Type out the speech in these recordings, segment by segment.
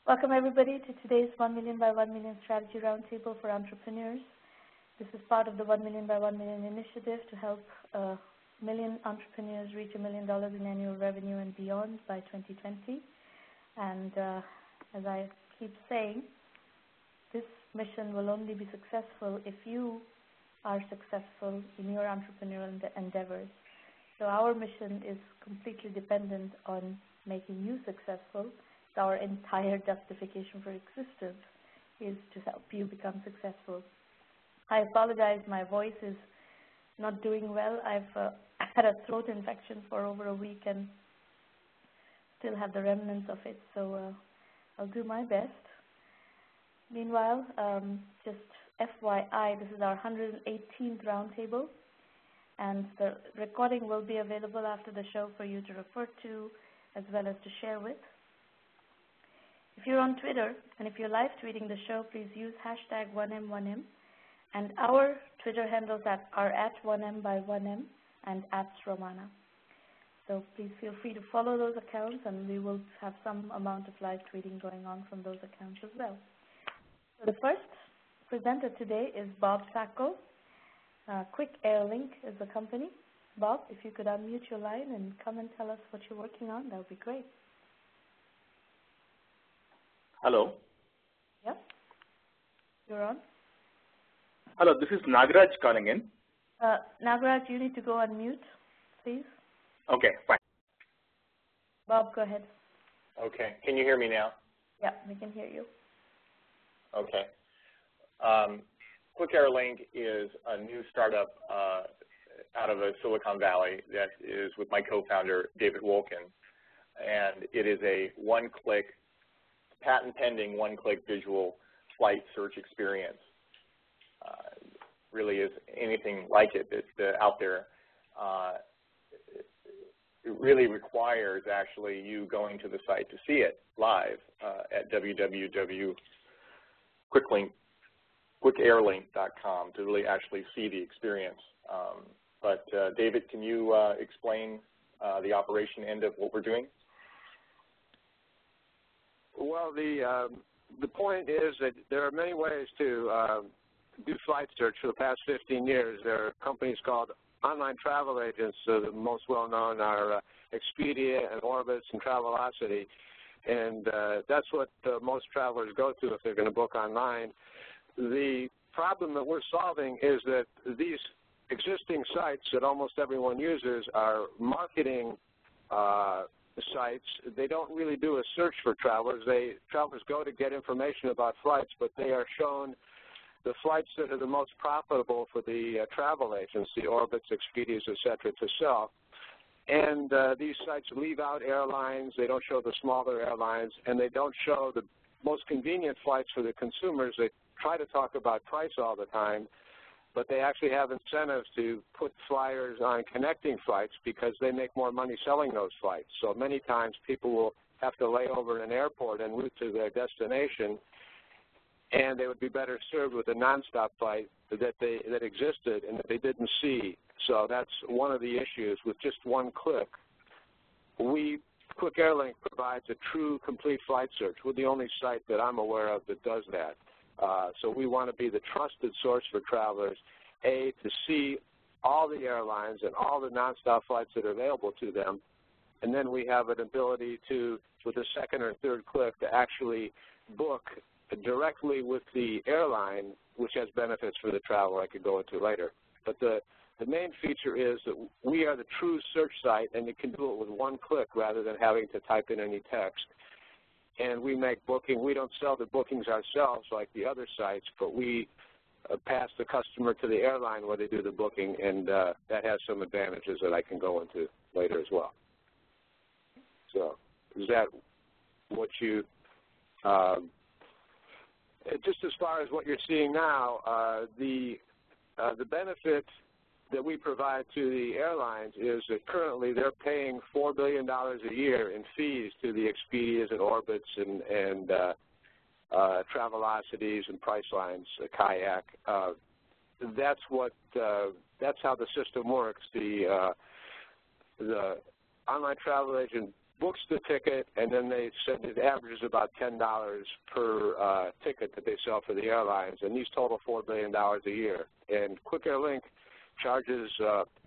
Welcome everybody to today's 1 Million by 1 Million Strategy Roundtable for Entrepreneurs. This is part of the 1 Million by 1 Million initiative to help a million entrepreneurs reach $1 million in annual revenue and beyond by 2020. And as I keep saying, this mission will only be successful if you are successful in your entrepreneurial endeavors. So our mission is completely dependent on making you successful. Our entire justification for existence is to help you become successful. I apologize, my voice is not doing well. I've had a throat infection for over a week and still have the remnants of it, so I'll do my best. Meanwhile, just FYI, this is our 118th roundtable, and the recording will be available after the show for you to refer to as well as to share with. If you're on Twitter and if you're live tweeting the show, please use hashtag 1M1M, and our Twitter handles are at 1M by 1M and at Sramana. So please feel free to follow those accounts, and we will have some amount of live tweeting going on from those accounts as well. So the first presenter today is Bob Sacco. Quick Airlink is the company. Bob, if you could unmute your line and come and tell us what you're working on, that would be great. Hello. Yep. You're on. Hello, this is Nagaraj calling in. Nagaraj, you need to go on mute, please. Okay, fine. Bob, go ahead. Okay. Can you hear me now? Yeah, we can hear you. Okay. Quick Airlink is a new startup out of Silicon Valley that is with my co-founder, David Wolkin. And it is a one-click, patent-pending one-click visual flight search experience. Really is anything like it that's out there. It really requires actually you going to the site to see it live at www.quickairlink.com to really actually see the experience. But David, can you explain the operation end of what we're doing? Well, the point is that there are many ways to do flight search. For the past 15 years, there are companies called online travel agents. The most well-known are Expedia and Orbitz and Travelocity, and that's what most travelers go to if they're going to book online. The problem that we're solving is that these existing sites that almost everyone uses are marketing sites. They don't really do a search for travelers. Travelers go to get information about flights, but they are shown the flights that are the most profitable for the travel agents, the Orbitz, Expedias, et cetera, to sell. And these sites leave out airlines. They don't show the smaller airlines, and they don't show the most convenient flights for the consumers. They try to talk about price all the time, but they actually have incentives to put flyers on connecting flights because they make more money selling those flights. So many times people will have to lay over in an airport en route to their destination, and they would be better served with a nonstop flight that existed and that they didn't see. So that's one of the issues. With just one click, Quick Airlink provides a true complete flight search. We're the only site that I'm aware of that does that. So we want to be the trusted source for travelers, to see all the airlines and all the nonstop flights that are available to them. And then we have an ability to, with a second or third click, to actually book directly with the airline, which has benefits for the traveler I could go into later. But the main feature is that we are the true search site, and you can do it with one click rather than having to type in any text. And we make booking. We don't sell the bookings ourselves like the other sites, but we pass the customer to the airline where they do the booking, and that has some advantages that I can go into later as well. So is that what you just as far as what you're seeing now, the benefit that we provide to the airlines is that currently they're paying $4 billion a year in fees to the Expedias and Orbitz and Travelocities and Pricelines, Kayak. That's how the system works. The online travel agent books the ticket, and then they said it averages about $10 per ticket that they sell for the airlines, and these total $4 billion a year. And Quick Air Link charges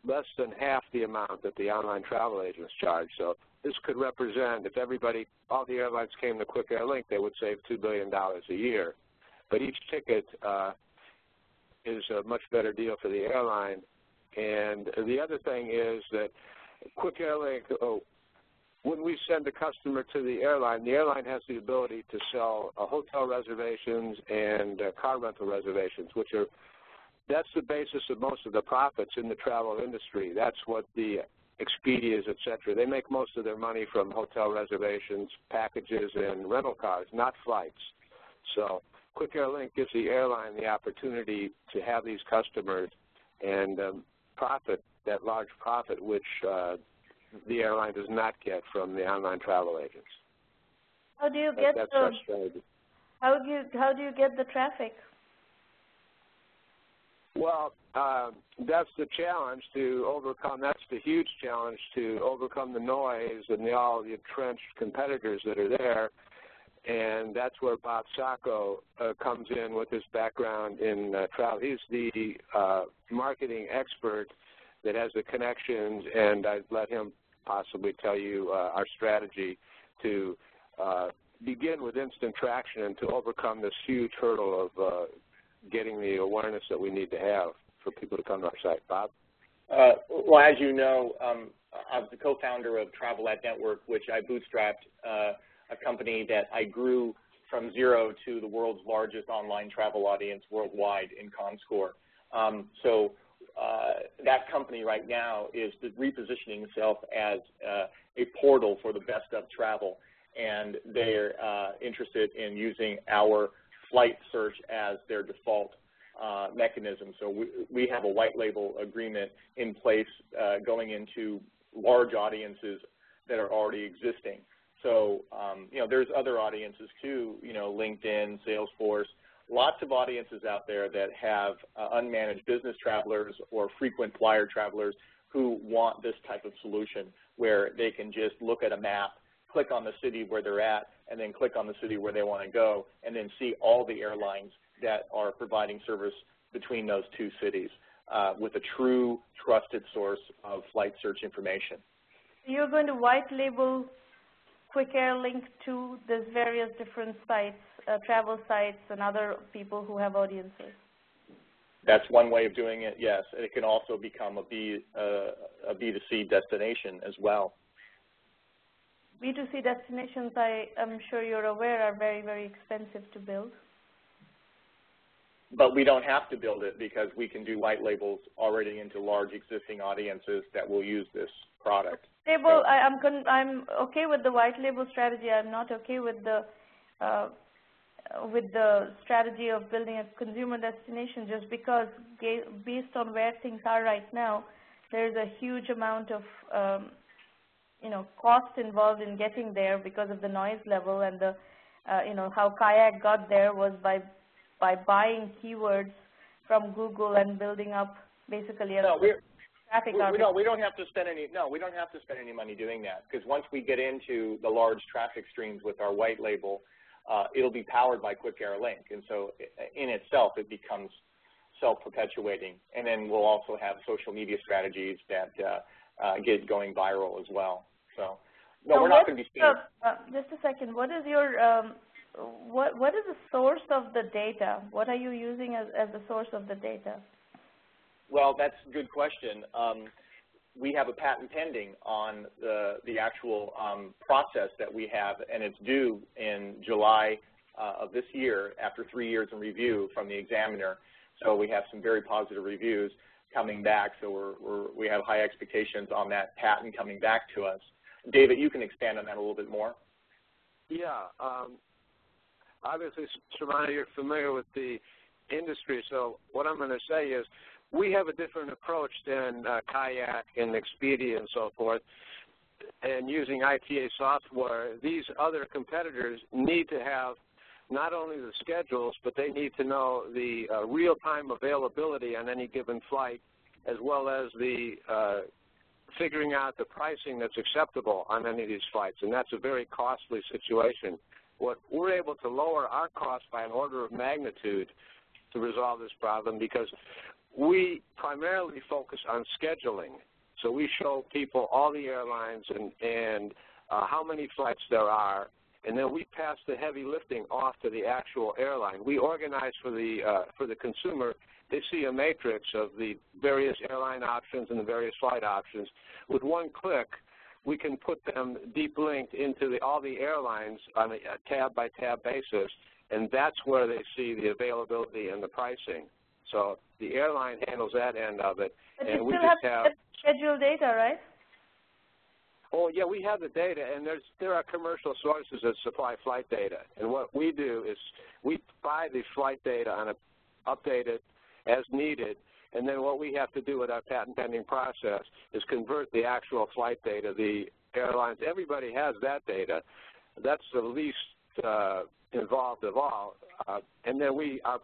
less than half the amount that the online travel agents charge. So this could represent, if all the airlines came to Quick Air Link, they would save $2 billion a year. But each ticket is a much better deal for the airline. And the other thing is that Quick Air Link, when we send a customer to the airline has the ability to sell hotel reservations and car rental reservations, that's the basis of most of the profits in the travel industry. That's what the Expedias, et cetera. They make most of their money from hotel reservations, packages, and rental cars, not flights. So Quick Air Link gives the airline the opportunity to have these customers and profit, that large profit, which the airline does not get from the online travel agents. How do you get How do you get the traffic? Well, that's the challenge to overcome. That's the huge challenge to overcome the noise and all the entrenched competitors that are there. And that's where Bob Sacco comes in with his background in travel. He's the marketing expert that has the connections, and I'd let him possibly tell you our strategy to begin with instant traction and to overcome this huge hurdle of getting the awareness that we need to have for people to come to our site. Bob? Well, as you know, I'm the co-founder of Travel@Net Network, which I bootstrapped, a company that I grew from zero to the world's largest online travel audience worldwide in ComScore. So that company right now is repositioning itself as a portal for the best of travel, and they're interested in using our flight search as their default mechanism. So we have a white label agreement in place going into large audiences that are already existing. So, there's other audiences too, LinkedIn, Salesforce, lots of audiences out there that have unmanaged business travelers or frequent flyer travelers who want this type of solution where they can just look at a map, click on the city where they're at, and then click on the city where they want to go, and then see all the airlines that are providing service between those two cities with a true trusted source of flight search information. You're going to white label Quick Air Link to these various different sites, travel sites, and other people who have audiences. That's one way of doing it, yes. And it can also become a B2C destination as well. B2C destinations, I'm sure you're aware, are very, very expensive to build. But we don't have to build it because we can do white labels already into large existing audiences that will use this product. Well, I'm okay with the white label strategy. I'm not okay with the strategy of building a consumer destination, just because based on where things are right now, there's a huge amount of cost involved in getting there because of the noise level, and the how Kayak got there was by buying keywords from Google and building up basically a traffic arbitrage. We don't have to spend any money doing that, because once we get into the large traffic streams with our white label, it'll be powered by Quick Air Link, and so in itself it becomes self-perpetuating. And then we'll also have social media strategies that get going viral as well. So no, we're not going to be spending. Just a second. What is your what is the source of the data? What are you using as the source of the data? Well, that's a good question. We have a patent pending on the actual process that we have, and it's due in July of this year after 3 years in review from the examiner. So we have some very positive reviews coming back, so we have high expectations on that patent coming back to us. David, you can expand on that a little bit more. Yeah. Obviously, Sramana, you're familiar with the industry, so what I'm going to say is we have a different approach than Kayak and Expedia and so forth. And using ITA software, these other competitors need to have not only the schedules, but they need to know the real-time availability on any given flight, as well as the figuring out the pricing that's acceptable on any of these flights, and that's a very costly situation. What we're able to lower our costs by an order of magnitude to resolve this problem, because we primarily focus on scheduling. So we show people all the airlines and how many flights there are, and then we pass the heavy lifting off to the actual airline. We organize for the consumer. They see a matrix of the various airline options and the various flight options. With one click, we can put them deep linked into all the airlines on a tab-by-tab basis, and that's where they see the availability and the pricing. So the airline handles that end of it, but and we still just have schedule data, right? Oh, yeah, we have the data, and there are commercial sources that supply flight data. And what we do is we buy the flight data and update it as needed, and then what we have to do with our patent pending process is convert the actual flight data. The airlines, everybody has that data. That's the least involved of all. And then our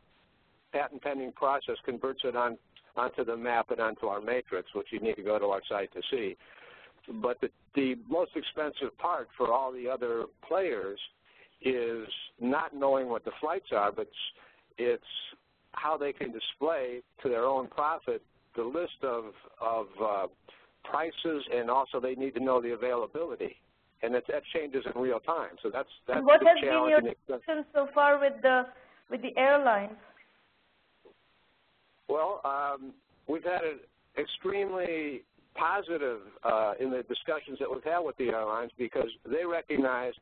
patent pending process converts it onto the map and onto our matrix, which you need to go to our site to see. But the most expensive part for all the other players is not knowing what the flights are, but it's how they can display to their own profit the list of prices, and also they need to know the availability. And that changes in real time. So that's what the has challenge. been your discussion so far with the airlines? Well, we've had an extremely positive in the discussions that we've had with the airlines, because they recognize,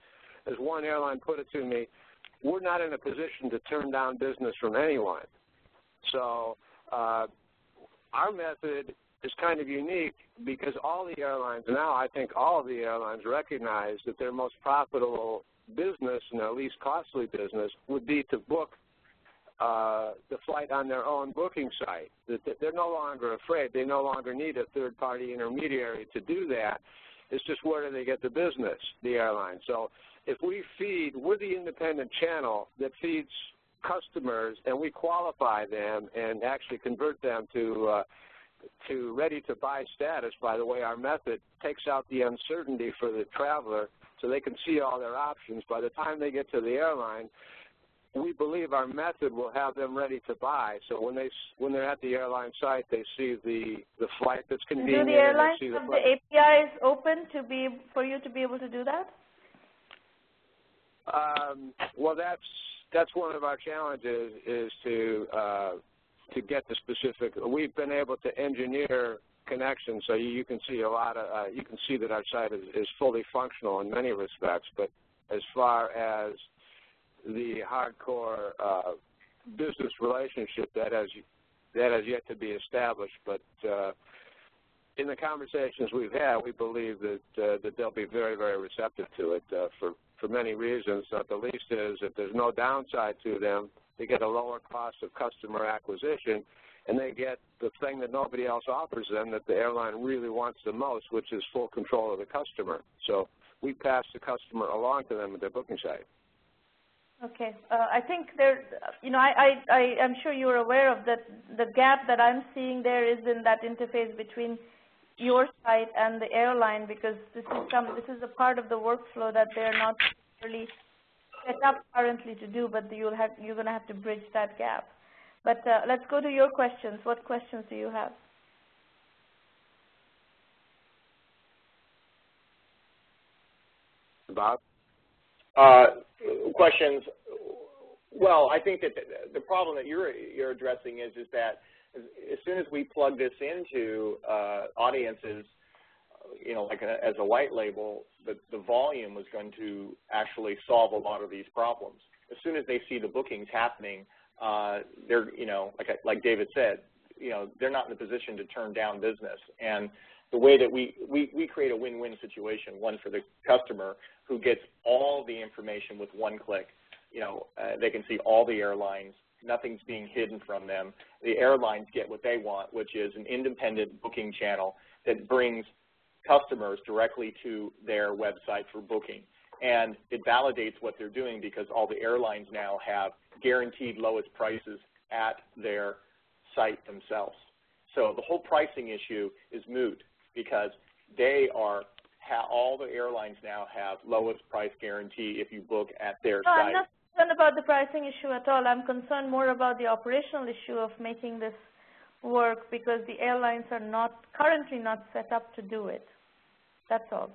as one airline put it to me, we're not in a position to turn down business from anyone. So our method is kind of unique, because all the airlines now, I think all of the airlines recognize that their most profitable business and their least costly business would be to book the flight on their own booking site. They're no longer afraid. They no longer need a third-party intermediary to do that. It's just where do they get the business, the airline. So if we're the independent channel that feeds customers, and we qualify them and actually convert them to ready-to-buy status. By the way, our method takes out the uncertainty for the traveler so they can see all their options. By the time they get to the airline, we believe our method will have them ready to buy. So when they're at the airline site, they see the flight that's convenient. Do the airlines and they see have the APIs open for you to be able to do that? Well, that's one of our challenges, is to get the specific. We've been able to engineer connections, so you can see you can see that our site is fully functional in many respects. But as far as the hardcore business relationship, that has yet to be established. But in the conversations we've had, we believe that they'll be very, very receptive to it for many reasons. Not the least is that there's no downside to them. They get a lower cost of customer acquisition, and they get the thing that nobody else offers them, that the airline really wants the most, which is full control of the customer. So we pass the customer along to them at their booking site. Okay. I think I'm sure you're aware of that. The gap that I'm seeing there is in that interface between your site and the airline, because this is a part of the workflow that they're not really set up currently to do, but you're going to have to bridge that gap. But let's go to your questions. What questions do you have? Bob? Questions. Well, I think that the problem that you're addressing is that as soon as we plug this into audiences, like as a white label, the volume was going to actually solve a lot of these problems. As soon as they see the bookings happening, they're, like David said, they're not in a position to turn down business. And the way that we create a win-win situation, one for the customer who gets all the information with one click. They can see all the airlines. Nothing's being hidden from them. The airlines get what they want, which is an independent booking channel that brings customers directly to their website for booking. And it validates what they're doing, because all the airlines now have guaranteed lowest prices at their site themselves. So the whole pricing issue is moot, because they are, all the airlines now have lowest price guarantee if you book at their site. I'm not concerned about the pricing issue at all. I'm concerned more about the operational issue of making this work because the airlines are currently not set up to do it. That's all.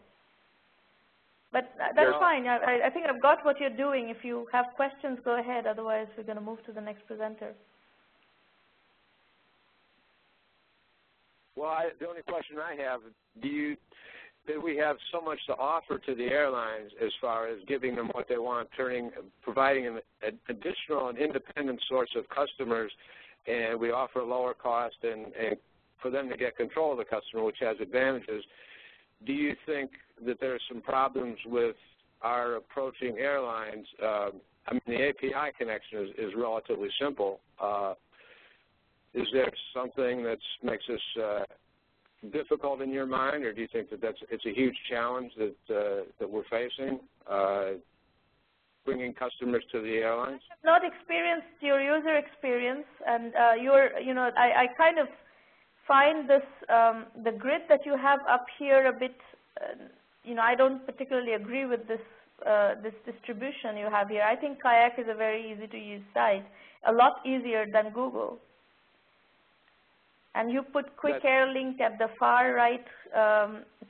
But that's fine. I think I've got what you're doing. If you have questions, go ahead. Otherwise, we're going to move to the next presenter. Well, the only question I have, do we have so much to offer to the airlines as far as giving them what they want, providing an additional and independent source of customers, and we offer lower cost and for them to get control of the customer, which has advantages? Do you think that there are some problems with our approaching airlines? I mean, the API connection is relatively simple. Is there something that makes this difficult in your mind, or do you think that it's a huge challenge that we're facing, bringing customers to the airlines? I have not experienced your user experience, and I kind of find this the grid that you have up here a bit. I don't particularly agree with this this distribution you have here. I think Kayak is a very easy to use site, a lot easier than Google. And you put Quick Air Link at the far right,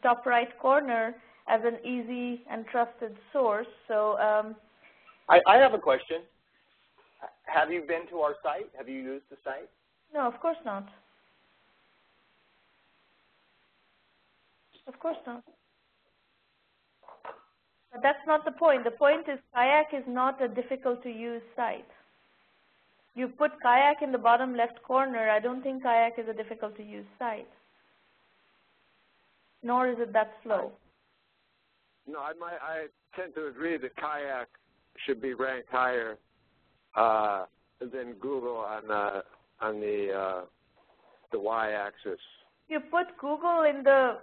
top right corner as an easy and trusted source. So I have a question. Have you been to our site? Have you used the site? No, of course not. Of course not. But that's not the point. The point is Kayak is not a difficult to use site. You put Kayak in the bottom left corner. I don't think Kayak is a difficult to use site. Nor is it that slow. No, I tend to agree that Kayak should be ranked higher than Google on the y-axis. You put Google in the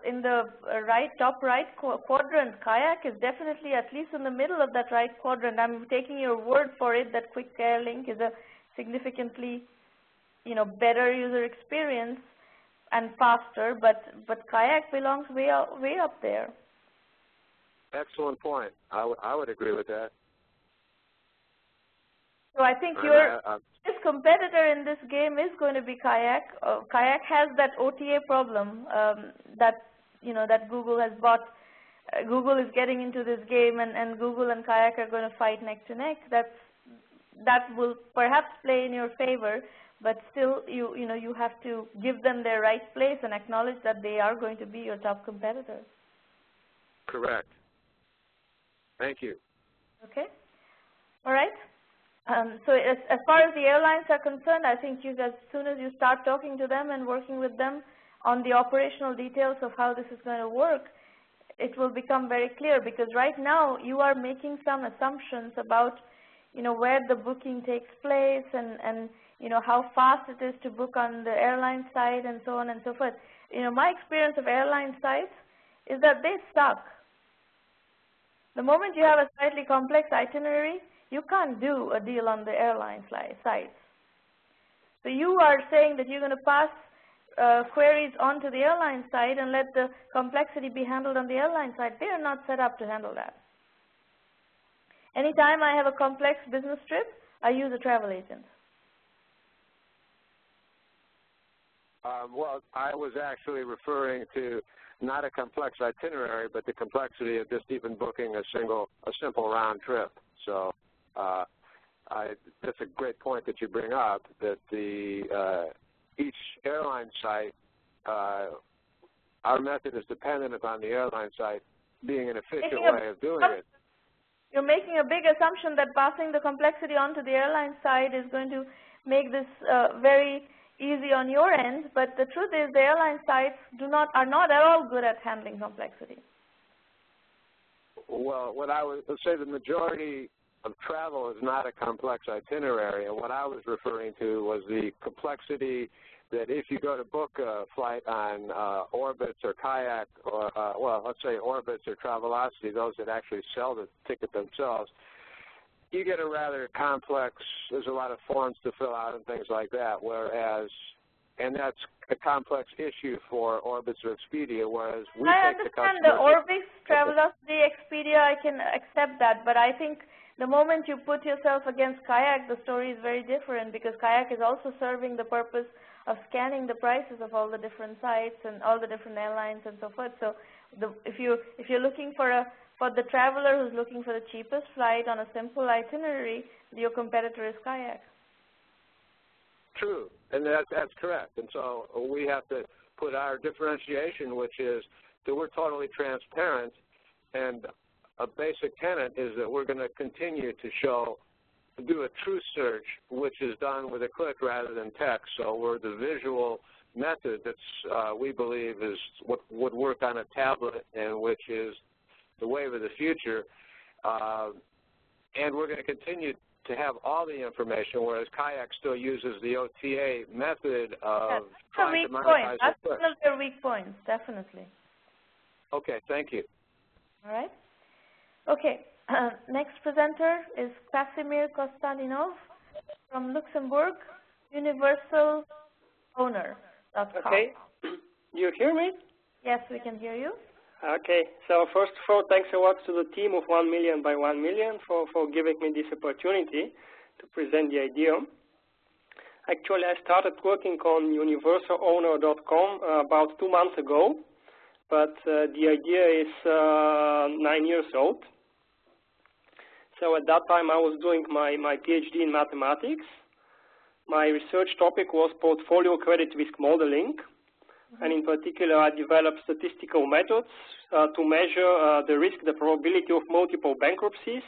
top right quadrant. Kayak is definitely at least in the middle of that right quadrant. I'm taking your word for it that Quick Air Link is a significantly, better user experience and faster, but Kayak belongs way up there. Excellent point. I would agree with that. So I think this competitor in this game is going to be Kayak. Kayak has that OTA problem that Google has bought. Google is getting into this game, and Google and Kayak are going to fight neck to neck. That will perhaps play in your favor, but still, you have to give them their right place and acknowledge that they are going to be your top competitor. Correct. Thank you. Okay. All right. So as far as the airlines are concerned, I think as soon as you start talking to them and working with them on the operational details of how this is going to work, it will become very clear, because right now you are making some assumptions about where the booking takes place and how fast it is to book on the airline site and so on and so forth. My experience of airline sites is that they suck. The moment you have a slightly complex itinerary, you can't do a deal on the airline sites. So you are saying that you're going to pass queries onto the airline site and let the complexity be handled on the airline site. They are not set up to handle that. Anytime I have a complex business trip, I use a travel agent. Well, I was actually referring to not a complex itinerary, but the complexity of just even booking a simple round trip. So that's a great point that you bring up, that each airline site, our method is dependent upon the airline site being an efficient way of doing it. You're making a big assumption that passing the complexity onto the airline side is going to make this very easy on your end, but the truth is the airline sites are not at all good at handling complexity. Well, let's say the majority of travel is not a complex itinerary, and what I was referring to was the complexity that if you go to book a flight on Orbitz or Kayak, or let's say Orbitz or Travelocity, those that actually sell the ticket themselves, you get a rather complex, there's a lot of forms to fill out and things like that, whereas and that's a complex issue for Orbitz or Expedia, whereas we I take the understand customer. the Orbitz, Travelocity, Expedia, I can accept that, but I think the moment you put yourself against Kayak, the story is very different, because Kayak is also serving the purpose of scanning the prices of all the different sites and all the different airlines and so forth. So if you're looking for the traveler who's looking for the cheapest flight on a simple itinerary, your competitor is Kayak. True, and that's correct. And so we have to put our differentiation, which is that we're totally transparent, and a basic tenet is that we're going to continue to do a true search, which is done with a click rather than text. So we're the visual method that's we believe is what would work on a tablet, and which is the wave of the future. And we're going to continue to have all the information, whereas Kayak still uses the OTA method of trying to monetize. That's one of their weak points, definitely. Okay, thank you. All right. Okay, next presenter is Casimir Kostadinov from Luxembourg, universalowner.com. Okay, you hear me? Yes, we can hear you. Okay, so first of all, thanks a lot to the team of 1 million by 1 million for giving me this opportunity to present the idea. Actually, I started working on universalowner.com about 2 months ago, but the idea is 9 years old. So at that time, I was doing my PhD in mathematics. My research topic was portfolio credit risk modeling. And in particular, I developed statistical methods to measure the risk, the probability of multiple bankruptcies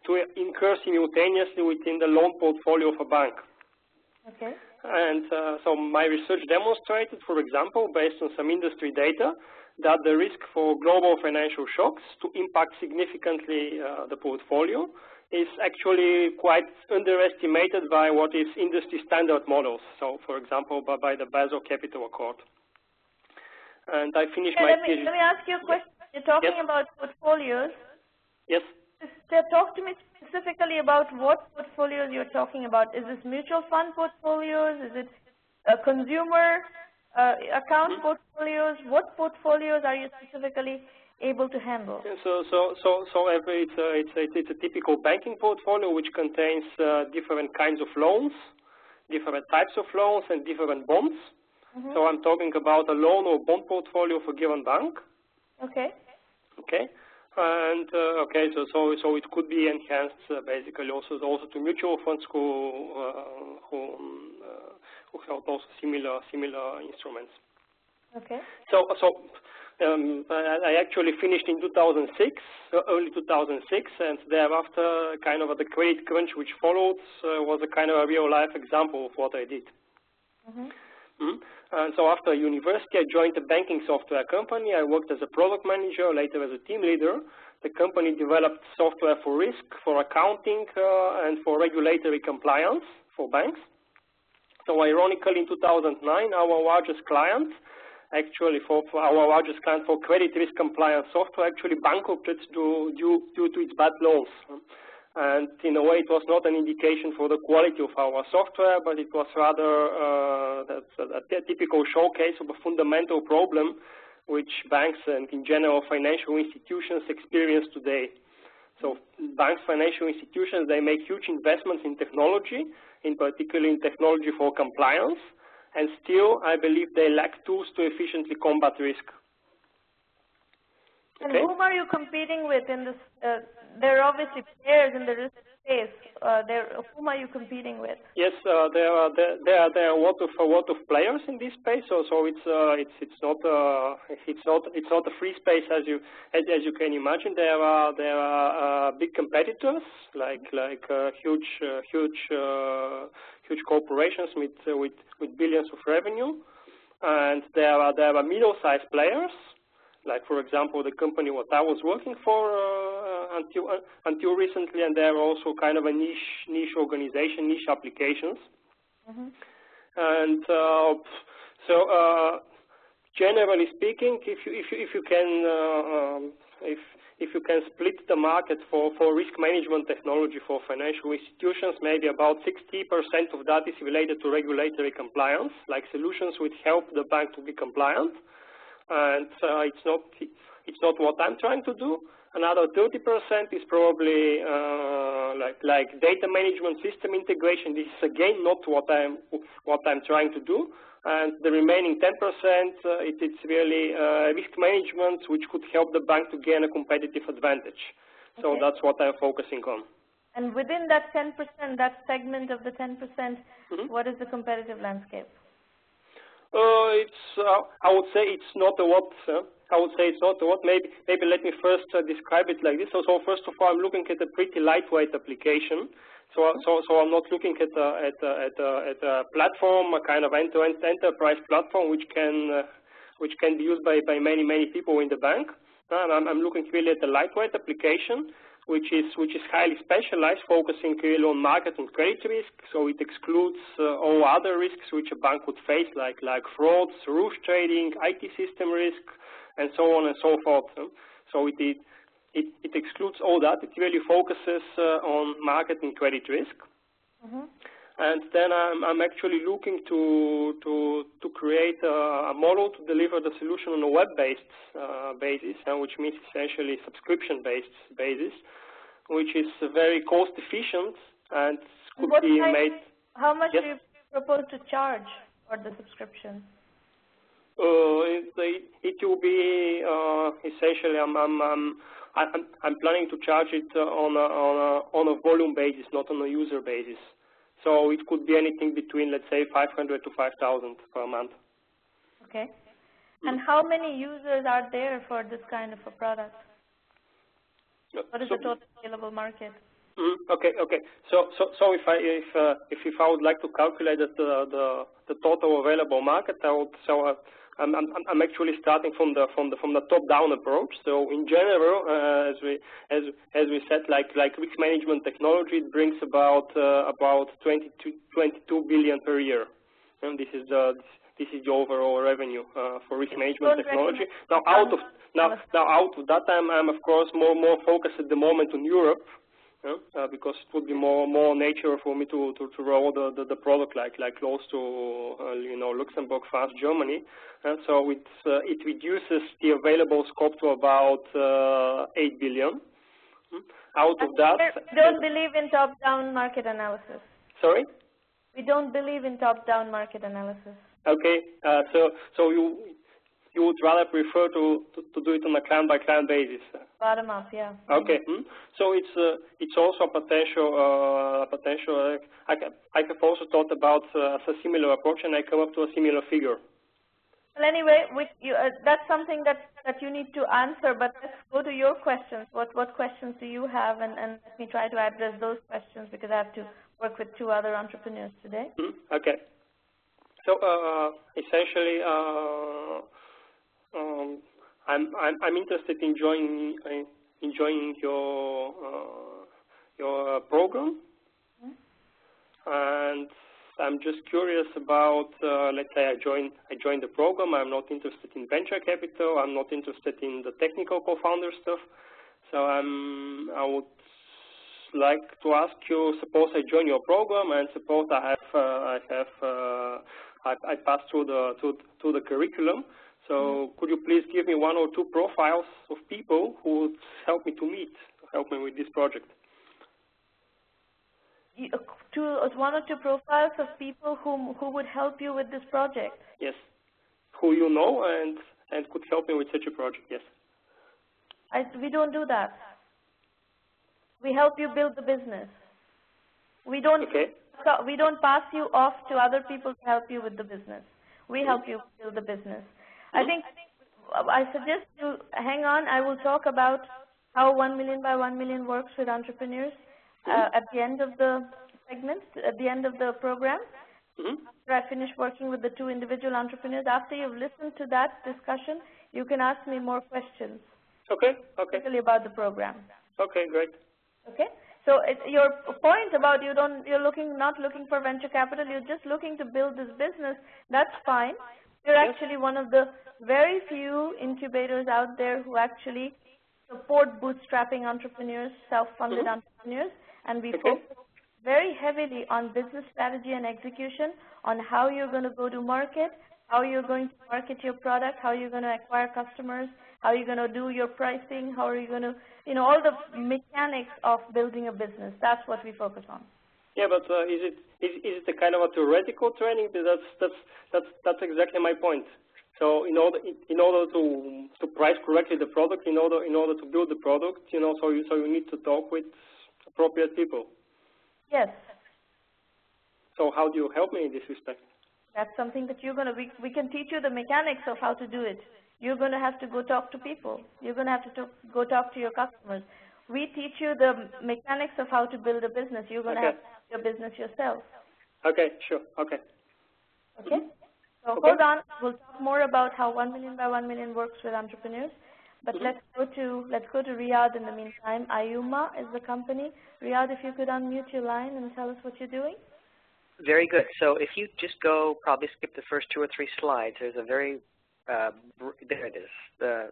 to incur simultaneously within the loan portfolio of a bank. Okay. And so my research demonstrated, for example, based on some industry data, that the risk for global financial shocks to impact significantly the portfolio is actually quite underestimated by what is industry standard models. So, for example, by the Basel Capital Accord. And I finished my PhD. Let me ask you a question. You're talking about portfolios. Yes. Talk to me specifically about what portfolios you're talking about. Is this mutual fund portfolios? Is it consumer account portfolios? What portfolios are you specifically able to handle? So it's a typical banking portfolio which contains different kinds of loans, different types of loans, and different bonds. So I'm talking about a loan or bond portfolio for a given bank. Okay. Okay. And okay, so it could be enhanced basically also to mutual funds who held also similar instruments. Okay. So I actually finished in 2006, early 2006, and thereafter, kind of the credit crunch which followed was a kind of a real life example of what I did. And so after university, I joined a banking software company. I worked as a product manager, later as a team leader. The company developed software for risk, for accounting, and for regulatory compliance for banks. So ironically, in 2009, our largest client, actually for our largest client for credit risk compliance software, actually bankrupted due to its bad loans. And in a way, it was not an indication for the quality of our software, but it was rather a typical showcase of a fundamental problem which banks and, in general, financial institutions experience today. So banks, financial institutions, they make huge investments in technology, in particular in technology for compliance, and still, I believe they lack tools to efficiently combat risk. And whom are you competing with in this? There are obviously players in the risk space. Whom are you competing with? Yes, there are a lot of players in this space. So it's not a free space as you can imagine. There are big competitors like huge corporations with billions of revenue, and there are middle-sized players. Like, for example, the company what I was working for until recently, and they're also kind of a niche organization, niche applications. And so generally speaking, if you can if you can split the market for risk management technology for financial institutions, maybe about 60% of that is related to regulatory compliance, like solutions which help the bank to be compliant. And it's not what I'm trying to do. Another 30% is probably like data management system integration. This is again not what I'm trying to do. And the remaining 10%, it's really risk management, which could help the bank to gain a competitive advantage. Okay. So that's what I'm focusing on. And within that 10%, that segment of the 10%, what is the competitive landscape? I would say it's not a lot. I would say it's not a lot. Maybe let me first describe it like this. So first of all, I'm looking at a pretty lightweight application. So I'm not looking at a platform, a kind of end-to-end enterprise platform, which can be used by many people in the bank. I'm looking really at a lightweight application, which is highly specialized, focusing really on market and credit risk. So it excludes all other risks which a bank would face, like frauds, roof trading, IT system risk, and so on and so forth. So it excludes all that. It really focuses on market and credit risk. And then I'm actually looking to create a model to deliver the solution on a web-based basis, which means essentially subscription-based basis, which is very cost-efficient and could be made. How much do you propose to charge for the subscription? It will be essentially. I'm planning to charge it on a volume basis, not on a user basis. So it could be anything between, let's say, 500 to 5,000 per month. Okay. And how many users are there for this kind of a product? What is the total available market? Okay. So if I would like to calculate the total available market, I'm actually starting from the top-down approach. So in general, as we said, like risk management technology, it brings about 22 billion per year, and this is the overall revenue for risk management technology. Now out of that, I'm of course more focused at the moment on Europe. Because it would be more natural for me to roll the product like close to Luxembourg, France, Germany, and so it reduces the available scope to about 8 billion. Out of that, we don't believe in top-down market analysis. Sorry? We don't believe in top-down market analysis. Okay, so you would rather prefer to do it on a client-by-client basis? Bottom up, yeah. Okay, so it's also a potential. I have also thought about a similar approach, and I come up to a similar figure. Well, anyway, that's something that you need to answer. But let's go to your questions. What questions do you have, and let me try to address those questions because I have to work with 2 other entrepreneurs today. Okay. So essentially. I'm interested in joining your program, and I'm just curious about. Let's say I joined the program. I'm not interested in venture capital. I'm not interested in the technical co-founder stuff. So I would like to ask you. Suppose I join your program, and suppose I pass through the curriculum. So could you please give me 1 or 2 profiles of people who would help me with this project? 1 or 2 profiles of people who would help you with this project? Yes, who you know and could help me with such a project, yes. We don't do that. We help you build the business. We don't pass you off to other people to help you with the business. We help you build the business. I suggest you hang on. I will talk about how 1 million by 1 million works with entrepreneurs at the end of the segment, at the end of the program. After I finish working with the 2 individual entrepreneurs, after you've listened to that discussion, you can ask me more questions. Okay. Particularly about the program. Okay, great. Okay. So your point about you're not looking for venture capital, you're just looking to build this business. That's fine. You're actually one of the very few incubators out there who actually support bootstrapping entrepreneurs, self-funded entrepreneurs, and we focus very heavily on business strategy and execution, on how you're going to go to market, how you're going to market your product, how you're going to acquire customers, how you're going to do your pricing, how are you going to, all the mechanics of building a business. That's what we focus on. Yeah, but is it a kind of a theoretical training? That's exactly my point. So in order to price correctly the product, in order to build the product, so you need to talk with appropriate people. Yes. So how do you help me in this respect? That's something that we can teach you the mechanics of how to do it. You're going to have to go talk to people. You're going to have to go talk to your customers. We teach you the mechanics of how to build a business. You're going to have to build your business yourself. Okay, sure. Okay. Okay? So hold on. We'll talk more about how 1 million by 1 million works with entrepreneurs. But let's go to Riyadh in the meantime. Ayuma is the company. Riyadh, if you could unmute your line and tell us what you're doing. Very good. So if you just go, probably skip the first 2 or 3 slides, there's a very, there it is, the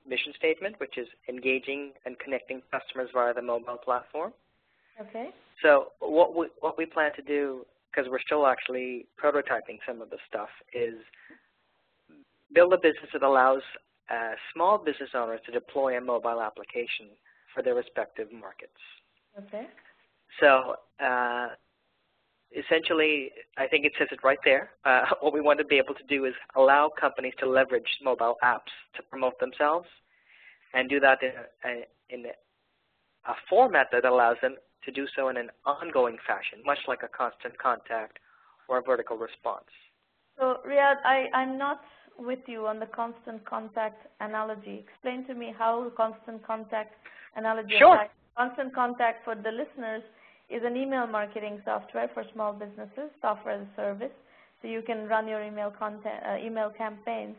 mission statement, which is engaging and connecting customers via the mobile platform. Okay. So what we plan to do, because we're still actually prototyping some of the stuff, is build a business that allows small business owners to deploy a mobile application for their respective markets. Okay. So essentially, I think it says it right there. What we want to be able to do is allow companies to leverage mobile apps to promote themselves and do that in a format that allows them to do so in an ongoing fashion, much like a constant contact or a vertical response. So, Riyadh, I'm not with you on the constant contact analogy. Explain to me how constant contact analogy applies. Constant contact, for the listeners, is an email marketing software for small businesses, software as a service. So you can run your email campaigns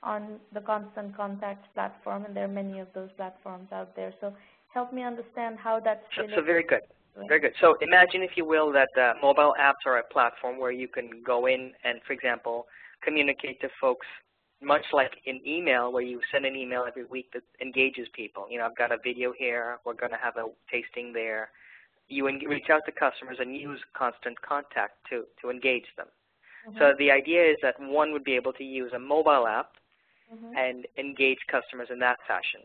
on the Constant Contact platform, and there are many of those platforms out there. So help me understand how that's related. So very good. Very good. So imagine, if you will, that mobile apps are a platform where you can go in and, for example, communicate to folks, much like in email, where you send an email every week that engages people. I've got a video here. We're going to have a tasting there. You reach out to customers and use constant contact to engage them. So the idea is that one would be able to use a mobile app and engage customers in that fashion.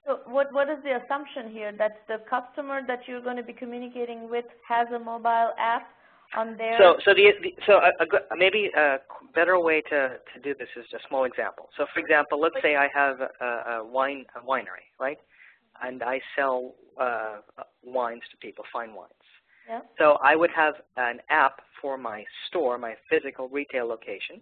So what is the assumption here? That the customer that you're going to be communicating with has a mobile app on their... Maybe a better way to do this is a small example. So for example, let's say I have a winery, right? And I sell wines to people, fine wines. Yeah. So I would have an app for my store, my physical retail location,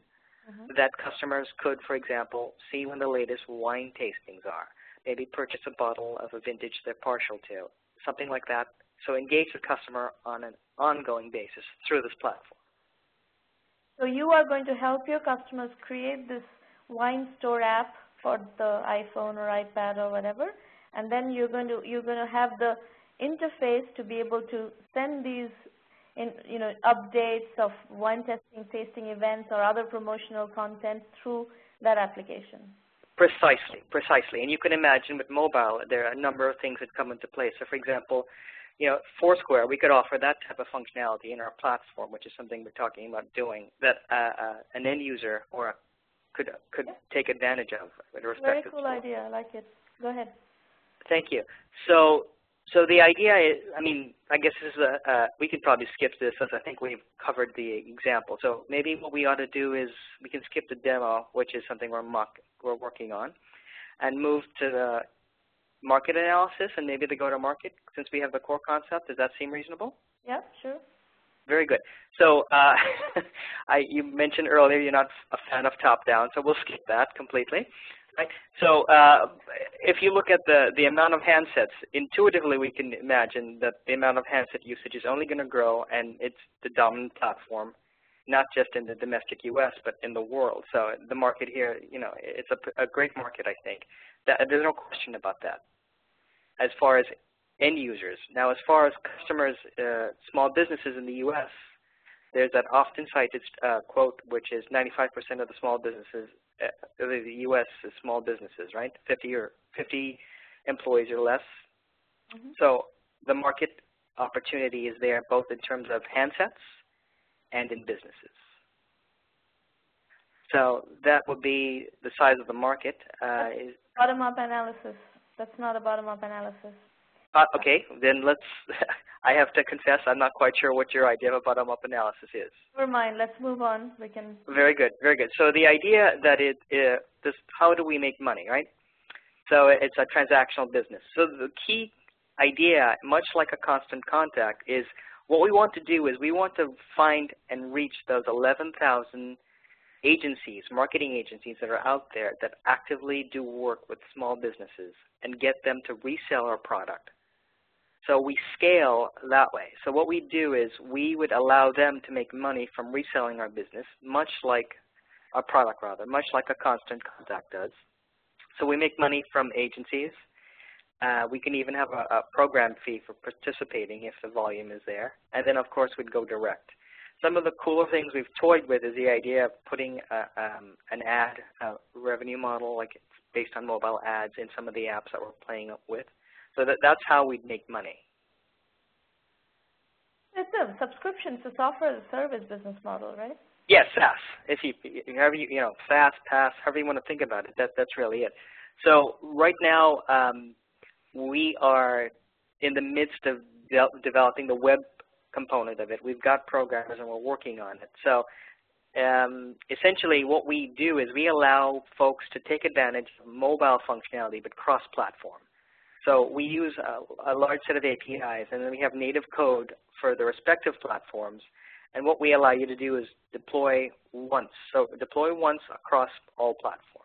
that customers could, for example, see when the latest wine tastings are. Maybe purchase a bottle of a vintage they're partial to, something like that. So engage the customer on an ongoing basis through this platform. So you are going to help your customers create this wine store app for the iPhone or iPad or whatever, and then you're going to have the interface to be able to send these updates of wine tasting events or other promotional content through that application. Precisely. And you can imagine with mobile, there are a number of things that come into play. So for example, Foursquare, we could offer that type of functionality in our platform, which is something we're talking about doing, that an end user could take advantage of with respect to. Very cool idea. I like it. Go ahead. Thank you. So the idea is, I guess this is we could probably skip this, as I think we've covered the example. So maybe what we ought to do is we can skip the demo, which is something we're working on, and move to the market analysis and maybe the go-to-market, since we have the core concept. Does that seem reasonable? Yeah, sure. Very good. So you mentioned earlier you're not a fan of top-down, so we'll skip that completely. Right. So if you look at the amount of handsets, intuitively we can imagine that the amount of handset usage is only going to grow, and it's the dominant platform, not just in the domestic U.S., but in the world. So the market here, it's a great market, I think. There's no question about that as far as end users. Now, as far as customers, small businesses in the U.S., there's that often cited quote, which is 95% of the small businesses, the U.S. is small businesses, right? 50 employees or less. Mm-hmm. So the market opportunity is there both in terms of handsets and in businesses. So that would be the size of the market. Bottom-up analysis. That's not a bottom-up analysis. Okay, then let's, I have to confess I'm not quite sure what your idea of a bottom-up analysis is. Never mind, let's move on. We can. Very good, very good. So the idea that how do we make money, right? So it's a transactional business. So the key idea, much like a constant contact, is what we want to do is we want to find and reach those 11,000 agencies, marketing agencies that are out there that actively do work with small businesses and get them to resell our product. So we scale that way. So what we do is we would allow them to make money from reselling our business, much like our product rather, much like a constant contact does. So we make money from agencies. We can even have a program fee for participating if the volume is there. And then, of course, we'd go direct. Some of the cooler things we've toyed with is the idea of putting an ad revenue model, like it's based on mobile ads, in some of the apps that we're playing up with. So that's how we'd make money. It's a subscription to software as a service business model, right? Yes, SaaS. If you know, SaaS, PaaS, however you want to think about it, that's really it. So right now, we are in the midst of developing the web component of it. We've got programmers and we're working on it. So essentially what we do is we allow folks to take advantage of mobile functionality but cross-platform. So we use a large set of APIs, and then we have native code for the respective platforms. And what we allow you to do is deploy once. So deploy once across all platforms.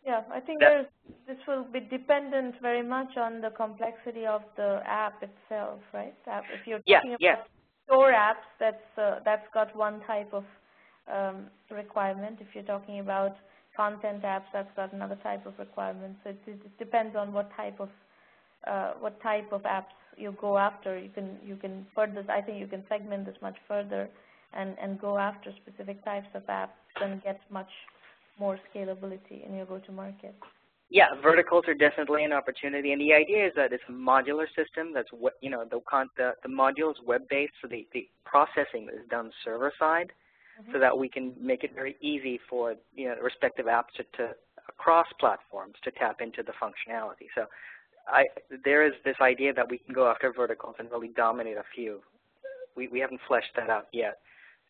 Yeah, I think this will be dependent very much on the complexity of the app itself, right? If you're talking about store apps, that's got one type of requirement. If you're talking about content apps, that's got another type of requirement. So it depends on what type of apps you go after. You can further. I think you can segment this much further and go after specific types of apps and get much more scalability in your go-to-market. Yeah, verticals are definitely an opportunity, and the idea is that it's a modular system. That's what the module is web-based, so the processing is done server-side, so that we can make it very easy for the respective apps to across platforms to tap into the functionality. So there is this idea that we can go after verticals and really dominate a few. We haven't fleshed that out yet.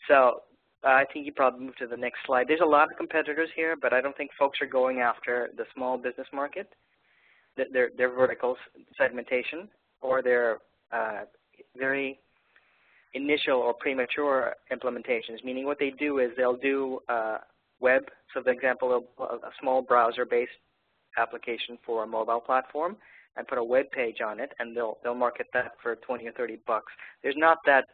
So I think you probably move to the next slide. There's a lot of competitors here, but I don't think folks are going after the small business market, their vertical segmentation, or their very initial or premature implementations, meaning what they do is they'll do web. So for example, a small browser-based application for a mobile platform and put a web page on it, and they'll market that for 20 or 30 bucks. There's not that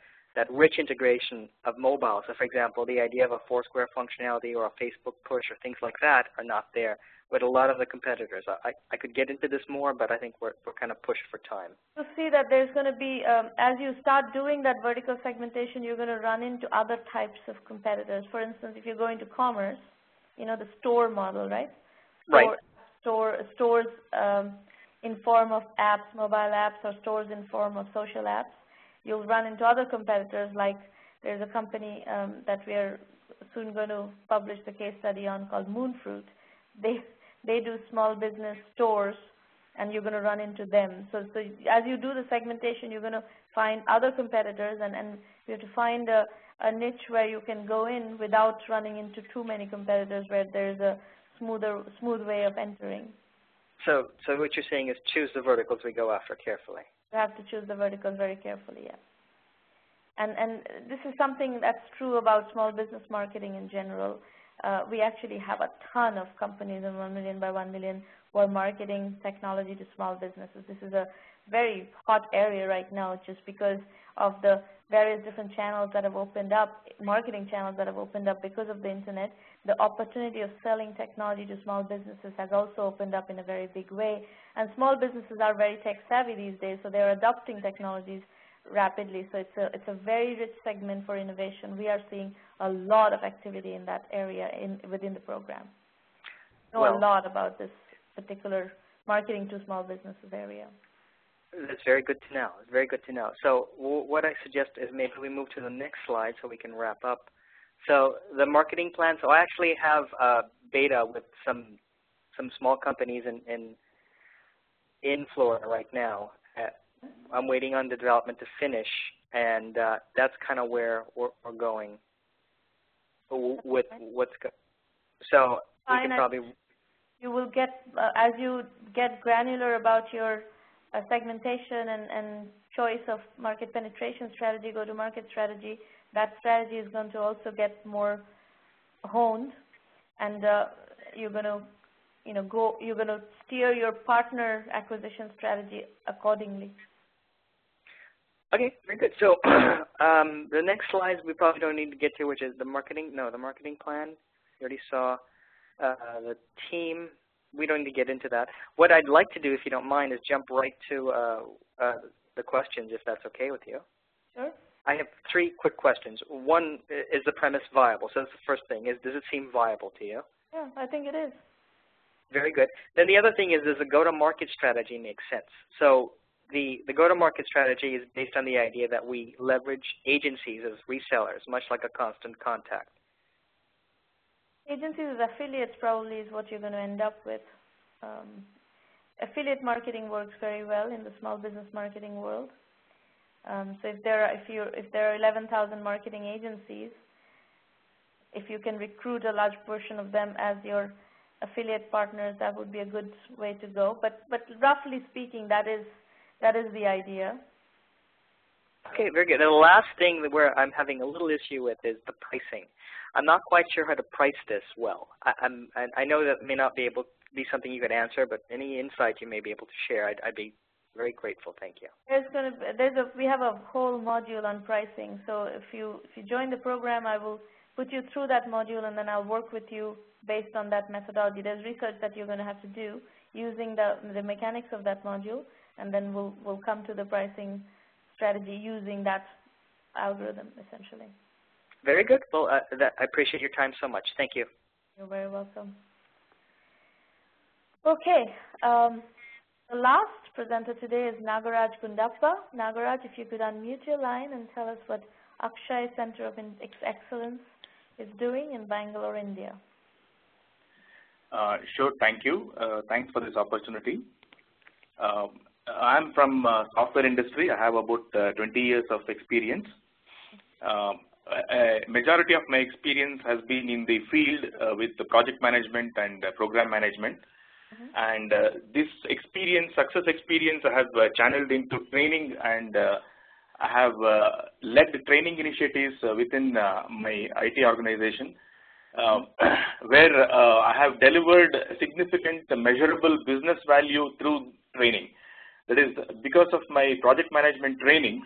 rich integration of mobile. So for example, the idea of a Foursquare functionality or a Facebook push or things like that are not there with a lot of the competitors. I could get into this more, but I think we're kind of pushed for time. You see that there's going to be, as you start doing that vertical segmentation, you're going to run into other types of competitors. For instance, if you're going to commerce, the store model, right? Stores in form of apps, mobile apps, or stores in form of social apps. You'll run into other competitors, like there's a company that we are soon going to publish the case study on called Moonfruit. They do small business stores, and you're going to run into them. So as you do the segmentation, you're going to find other competitors, and you have to find a niche where you can go in without running into too many competitors, where there's a smooth way of entering. So what you're saying is choose the verticals we go after carefully. You have to choose the verticals very carefully, yes. And this is something that's true about small business marketing in general. We actually have a ton of companies in 1 million by 1 million who are marketing technology to small businesses. This is a very hot area right now just because of the various different channels that have opened up, marketing channels that have opened up because of the internet. The opportunity of selling technology to small businesses has also opened up in a very big way. And small businesses are very tech savvy these days, so they're adopting technologies rapidly. So it's a very rich segment for innovation. We are seeing a lot of activity in that area within the program. Know a lot about this particular marketing to small businesses area. That's very good to know. It's very good to know. So what I suggest is maybe we move to the next slide so we can wrap up. So the marketing plan. So I actually have beta with some small companies in Florida right now. I'm waiting on the development to finish, and that's kind of where we're going with what's go. So we can probably. You will get as you get granular about your segmentation and choice of market penetration strategy, go-to-market strategy. That strategy is going to also get more honed, and you're going to, you're going to steer your partner acquisition strategy accordingly. Okay, very good. So the next slides we probably don't need to get to, which is the marketing. No, the marketing plan. You already saw the team. We don't need to get into that. What I'd like to do, if you don't mind, is jump right to the questions, if that's okay with you. Sure. I have 3 quick questions. One, is the premise viable? So that's the first thing. Does it seem viable to you? Yeah, I think it is. Very good. Then the other thing is, does the go-to-market strategy make sense? So the go-to-market strategy is based on the idea that we leverage agencies as resellers, much like a constant contact. Agencies as affiliates probably is what you're going to end up with. Affiliate marketing works very well in the small business marketing world. So if there are 11,000 marketing agencies, if you can recruit a large portion of them as your affiliate partners, that would be a good way to go. But roughly speaking, that is the idea. Okay, very good. And the last thing where I'm having a little issue with is the pricing. I'm not quite sure how to price this well. I know that may not be able to be something you could answer, but any insight you may be able to share, I'd be very grateful. Thank you. We have a whole module on pricing. So if you join the program, I will put you through that module, and then I'll work with you based on that methodology. There's research that you're going to have to do using the mechanics of that module, and then we'll come to the pricing strategy using that algorithm, essentially. Very good. Well, I appreciate your time so much. Thank you. You're very welcome. Okay. The last presenter today is Nagaraj Gundappa. Nagaraj, if you could unmute your line and tell us what Akshay Center of Excellence is doing in Bangalore, India. Sure, thank you. Thanks for this opportunity. I'm from software industry. I have about 20 years of experience. A majority of my experience has been in the field with the project management and program management. And this experience, success experience, I have channeled into training, and I have led training initiatives within my IT organization, where I have delivered significant measurable business value through training. That is, because of my project management trainings,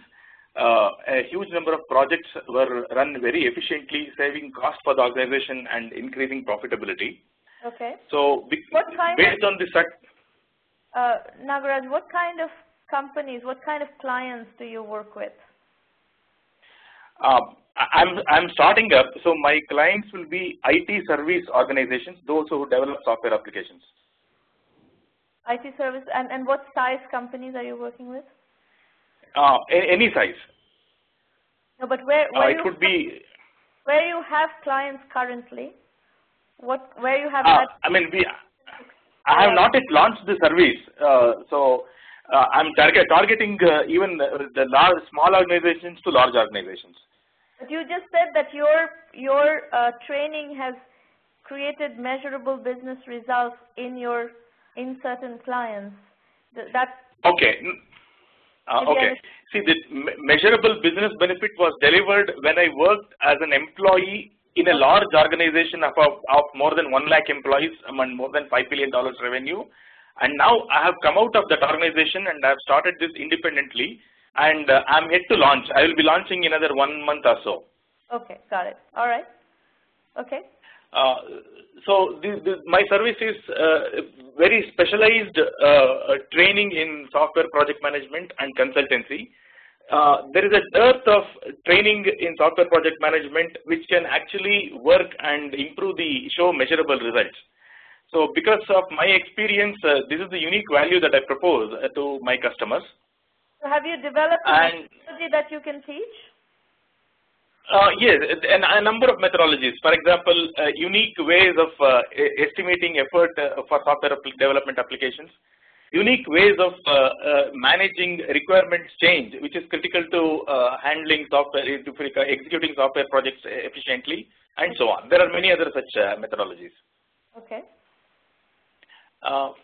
a huge number of projects were run very efficiently, saving cost for the organization and increasing profitability. Okay. So based on this, Nagaraj, what kind of companies, what kind of clients do you work with? I'm starting up, so my clients will be IT service organizations, those who develop software applications. IT service, and what size companies are you working with? Any size. No, but where it could be where you have clients currently. Where you have I have not yet launched the service, so I'm targeting even the small organizations to large organizations. But you just said that your training has created measurable business results in certain clients. Okay. Okay. See, the measurable business benefit was delivered when I worked as an employee in a large organization of more than 1 lakh employees and more than $5 billion revenue. And now I have come out of that organization and I have started this independently, and I'm yet to launch. I will be launching in another 1 month or so. Okay, got it. All right. Okay. So my service is very specialized training in software project management and consultancy. there is a dearth of training in software project management which can actually work and improve show measurable results. So because of my experience, this is the unique value that I propose to my customers. So have you developed a methodology that you can teach? Yes, and a number of methodologies. For example, unique ways of estimating effort for software development applications, unique ways of managing requirements change, which is critical to handling software, executing software projects efficiently, and so on. There are many other such methodologies. Okay.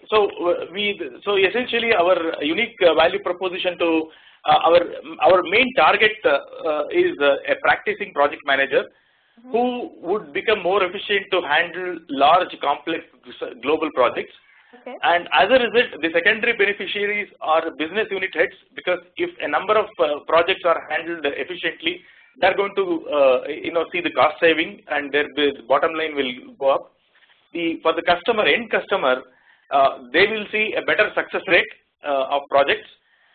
So essentially our unique value proposition to our main target is a practicing project manager who would become more efficient to handle large complex global projects. Okay. And as a result, the secondary beneficiaries are business unit heads, because if a number of projects are handled efficiently, they're going to see the cost saving, and their bottom line will go up. For the end customer, they will see a better success rate of projects,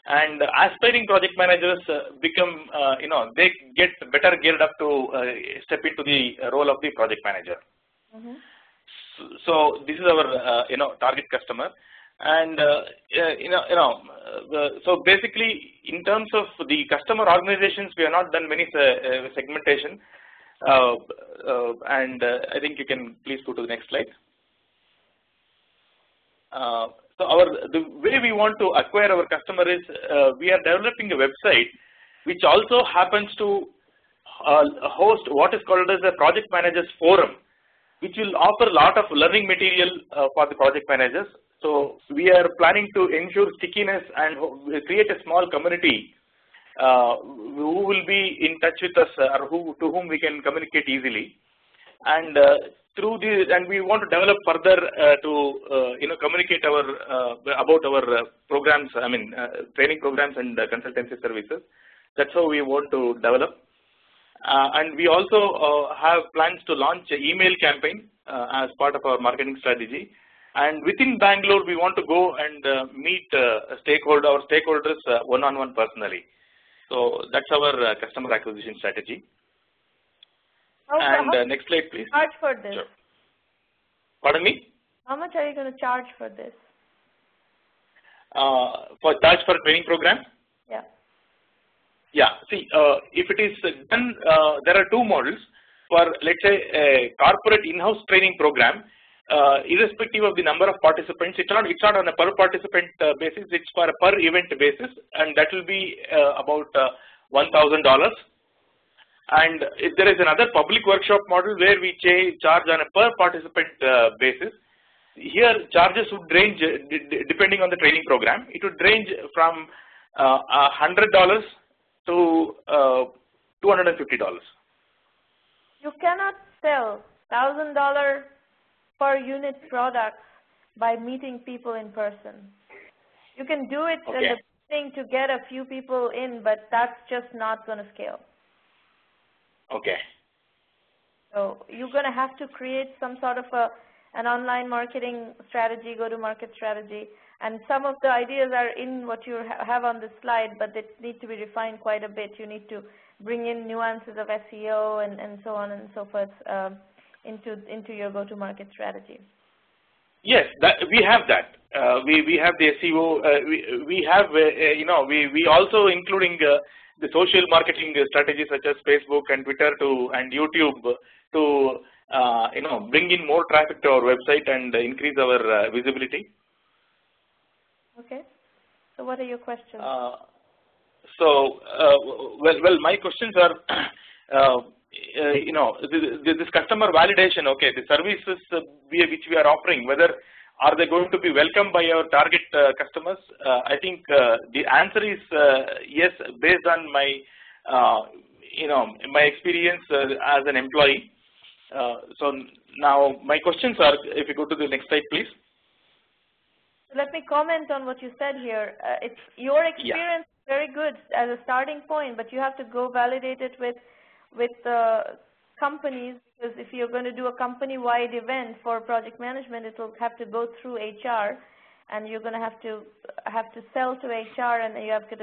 and aspiring project managers become, they get better geared up to step into the role of the project manager. So this is our, target customer, and so basically in terms of the customer organizations, we have not done many segmentation, and I think you can please go to the next slide. So the way we want to acquire our customer is we are developing a website which also happens to host what is called as a project managers forum, which will offer a lot of learning material for the project managers. So we are planning to ensure stickiness and create a small community who will be in touch with us, or to whom we can communicate easily. And through this, and we want to develop further to communicate about our programs. I mean, training programs and consultancy services. That's how we want to develop. And we also have plans to launch an email campaign as part of our marketing strategy. And within Bangalore, we want to go and meet our stakeholders one-on-one personally. So that's our customer acquisition strategy. And next slide, please. Charge for this? Sure. Pardon me? How much are you going to charge for this? For training program? Yeah. Yeah. See, if it is done, there are two models. For, let's say, a corporate in-house training program, irrespective of the number of participants, it's not on a per participant basis. It's for a per event basis, and that will be about $1,000. And if there is another public workshop model where we charge on a per participant basis, here charges would range depending on the training program. It would range from $100 to $250. You cannot sell $1,000 per unit products by meeting people in person. You can do it in the beginning to get a few people in, but that's just not going to scale. Okay. So you're going to have to create some sort of an online marketing strategy, go-to-market strategy, and some of the ideas are in what you have on the slide, but they need to be refined quite a bit. You need to bring in nuances of SEO and so on and so forth into your go-to-market strategy. Yes, we have that. We have the SEO. We have we also including the social marketing strategies such as Facebook and Twitter and YouTube to bring in more traffic to our website and increase our visibility. Okay. So what are your questions? Well, my questions are, this customer validation. Okay, the services which we are offering, whether are they going to be welcomed by our target customers? I think the answer is yes, based on my, my experience as an employee. So now my questions are, if you go to the next slide, please. Let me comment on what you said here. It's your experience is very good as a starting point, but you have to go validate it with companies, because if you're going to do a company-wide event for project management, it will have to go through HR, and you're going to have to sell to HR, and you have to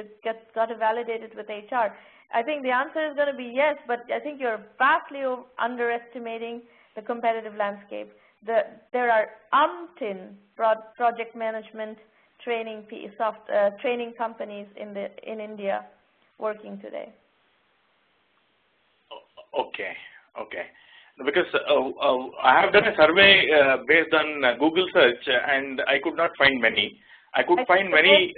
got to validate it with HR. I think the answer is going to be yes, but I think you're vastly underestimating the competitive landscape. There are umpteen project management training companies in India working today. Okay. Because I have done a survey based on Google search, and I could not find many. I could find many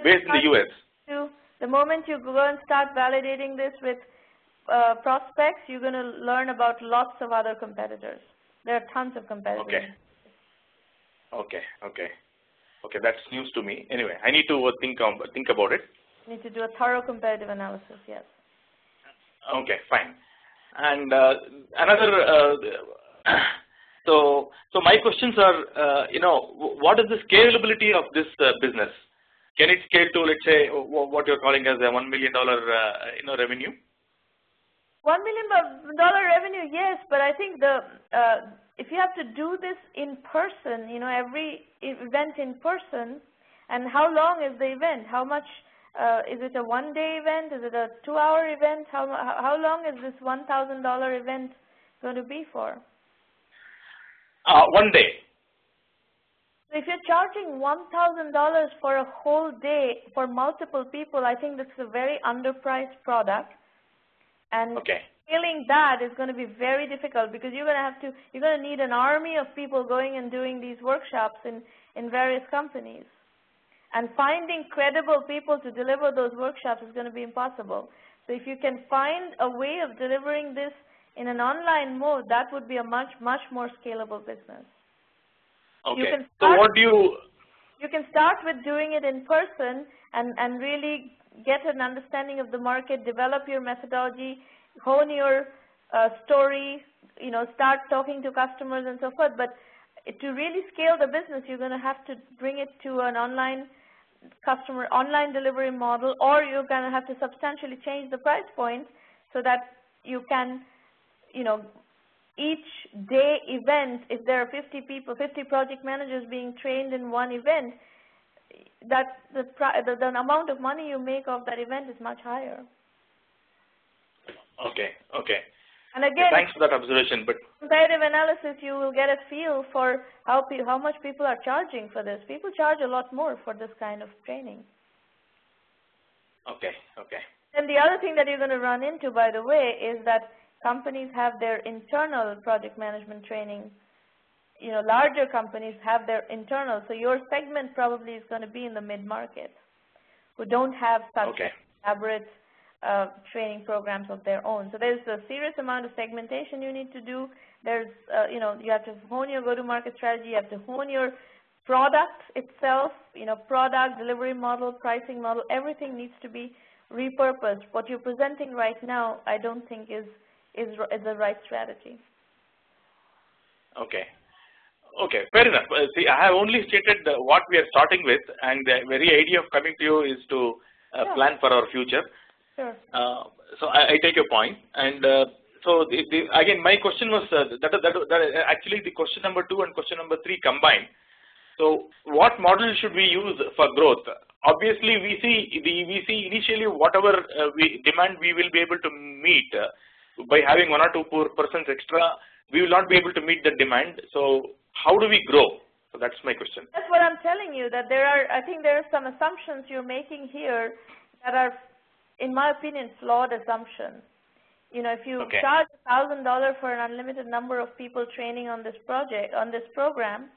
based in the US. The moment you go and start validating this with prospects, you're going to learn about lots of other competitors. There are tons of competitors. Okay, that's news to me. Anyway, I need to think about it. You need to do a thorough competitive analysis, yes. Okay, fine. And another, so my questions are, what is the scalability of this business? Can it scale to, let's say, what you're calling as a $1 million, revenue? $1 million revenue, yes, but I think if you have to do this in person, every event in person, and how long is the event? How much? Is it a one-day event? Is it a 2-hour event? How long is this $1,000 event going to be for? 1 day. So if you're charging $1,000 for a whole day for multiple people, I think that's a very underpriced product. And scaling that is going to be very difficult, because you're going to need an army of people going and doing these workshops in various companies. And finding credible people to deliver those workshops is going to be impossible. So if you can find a way of delivering this in an online mode, that would be a much more scalable business. Okay. So what do you... You can start with doing it in person and really get an understanding of the market, develop your methodology, hone your story, start talking to customers and so forth. But to really scale the business, you're going to have to bring it to an online delivery model, or you're going to have to substantially change the price point so that you can, each day event, if there are 50 people, 50 project managers being trained in one event, that the amount of money you make off that event is much higher. Okay. And again, thanks for that observation. But comparative analysis, you will get a feel for how much people are charging for this. People charge a lot more for this kind of training. Okay. And the other thing that you're going to run into, by the way, is that companies have their internal project management training. Larger companies have their internal. So your segment probably is going to be in the mid-market, who don't have such elaborate training programs of their own. So there's a serious amount of segmentation you need to do. There's, you have to hone your go-to-market strategy. You have to hone your product itself, product, delivery model, pricing model. Everything needs to be repurposed. What you're presenting right now, I don't think is the right strategy. Okay, fair enough. See, I have only stated what we are starting with, and the very idea of coming to you is to plan for our future. Sure. So I take your point, and so again, my question was that actually the question number 2 and question number 3 combined. So what model should we use for growth? Obviously, we see initially whatever demand we will be able to meet by having 1 or 2 persons extra. We will not be able to meet the demand. So how do we grow? So that's my question. That's what I'm telling you, that I think there are some assumptions you're making here that are, in my opinion, flawed assumptions. If you charge $1,000 for an unlimited number of people training on this program,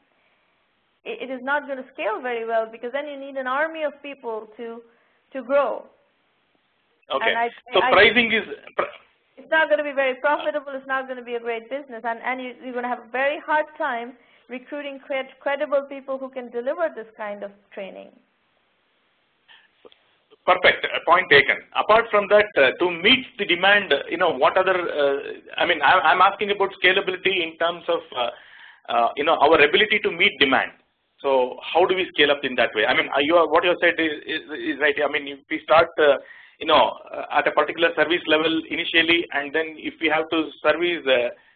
it is not going to scale very well, because then you need an army of people to grow. Okay. So pricing is... It's not going to be very profitable. It's not going to be a great business, and you're going to have a very hard time recruiting credible people who can deliver this kind of training. Perfect. Point taken. Apart from that, to meet the demand, what other? I'm asking about scalability in terms of, our ability to meet demand. So how do we scale up in that way? What you said is right. If we start, at a particular service level initially, and then if we have to service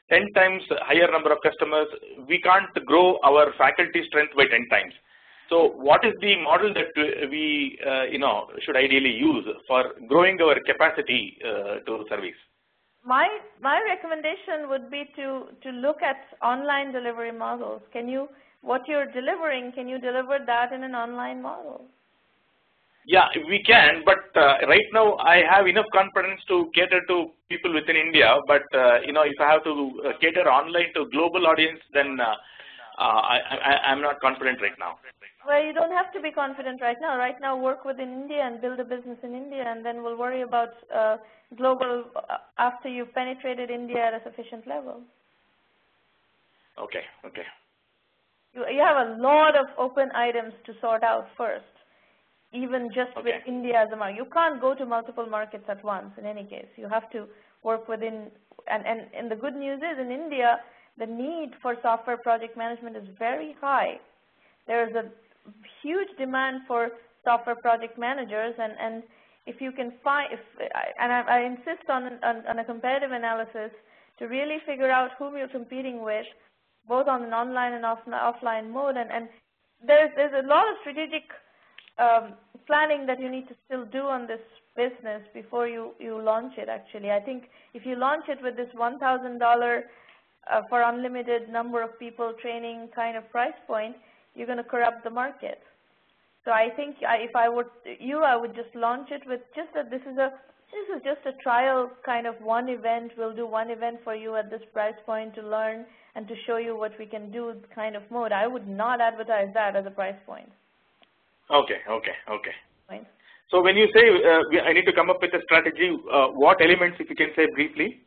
10 times higher number of customers, we can't grow our faculty strength by 10 times. So what is the model that we should ideally use for growing our capacity to service? My recommendation would be to look at online delivery models. What you're delivering, can you deliver that in an online model? Yeah, we can, but right now I have enough confidence to cater to people within India. But if I have to cater online to global audience, then I'm not confident right now. Well, you don't have to be confident right now. Right now, work within India and build a business in India, and then we'll worry about global after you've penetrated India at a sufficient level. Okay. Okay. You have a lot of open items to sort out first, even just with India as a market. You can't go to multiple markets at once in any case. You have to work within, and the good news is in India, the need for software project management is very high. There is a huge demand for software project managers, and if you can find, I insist on a competitive analysis to really figure out whom you're competing with, both on an online and offline mode, and there's a lot of strategic planning that you need to still do on this business before you launch it. Actually, I think if you launch it with this $1,000 for unlimited number of people training kind of price point, you're going to corrupt the market. So I think if I would I would just launch it with just that this is just a trial kind of one event. We'll do one event for you at this price point to learn and to show you what we can do kind of mode. I would not advertise that as a price point. Okay. Right. So when you say I need to come up with a strategy, what elements, if you can say briefly?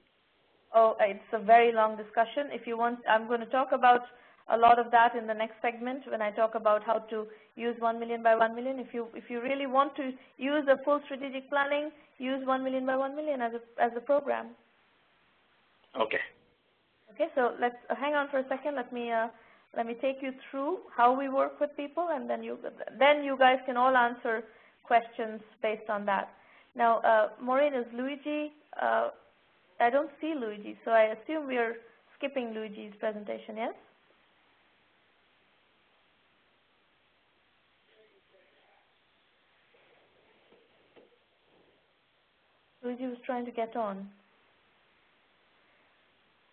Oh, it's a very long discussion. If you want, I'm going to talk about a lot of that in the next segment when I talk about how to use 1 million by 1 million. If you really want to use a full strategic planning, use 1 million by 1 million as a program. Okay. Okay, so let's hang on for a second. Let me take you through how we work with people, and then you guys can all answer questions based on that. Now, Maureen, is Luigi? I don't see Luigi, so I assume we are skipping Luigi's presentation. Yes. Luigi was trying to get on.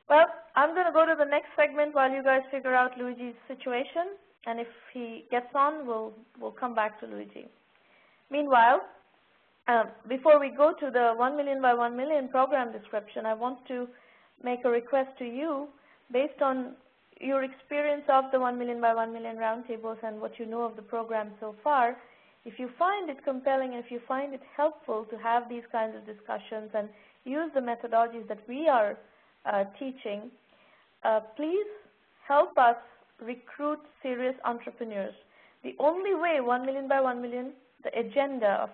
Well, I'm going to go to the next segment while you guys figure out Luigi's situation, and if he gets on, we'll come back to Luigi. Meanwhile, before we go to the 1 million by 1 million program description, I want to make a request to you based on your experience of the 1 million by 1 million roundtables and what you know of the program so far. If you find it compelling and if you find it helpful to have these kinds of discussions and use the methodologies that we are teaching, please help us recruit serious entrepreneurs. The only way 1 million by 1 million, the agenda of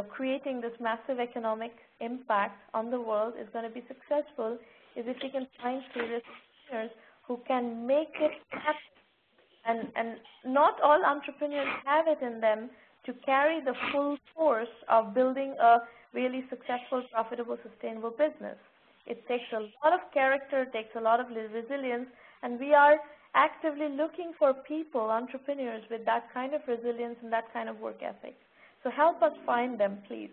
creating this massive economic impact on the world is going to be successful is if we can find serious entrepreneurs who can make it happen. And not all entrepreneurs have it in them to carry the full force of building a really successful, profitable, sustainable business. It takes a lot of character, it takes a lot of resilience, and we are actively looking for people, entrepreneurs with that kind of resilience and that kind of work ethic. So help us find them, please.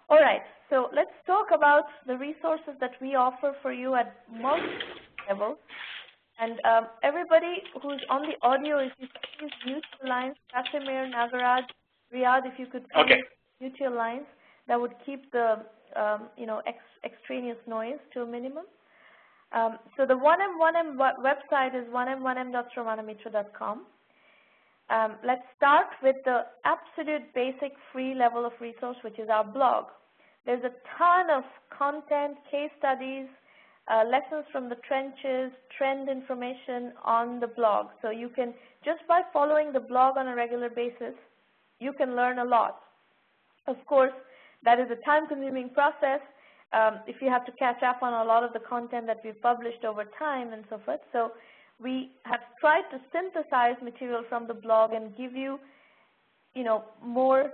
All right, so let's talk about the resources that we offer for you at multiple levels. And everybody who's on the audio, if you could please mute your lines, Kasimir, Nagaraj, Riyadh, if you could mute your lines, that would keep the extraneous noise to a minimum. So the 1M1M website is 1m1m.sramanamitra.com. Let's start with the absolute basic free level of resource, which is our blog. There's a ton of content, case studies, lessons from the trenches, trend information on the blog. So you can, just by following the blog on a regular basis, you can learn a lot. Of course, that is a time-consuming process if you have to catch up on a lot of the content that we've published over time and so forth. So we have tried to synthesize material from the blog and give you, more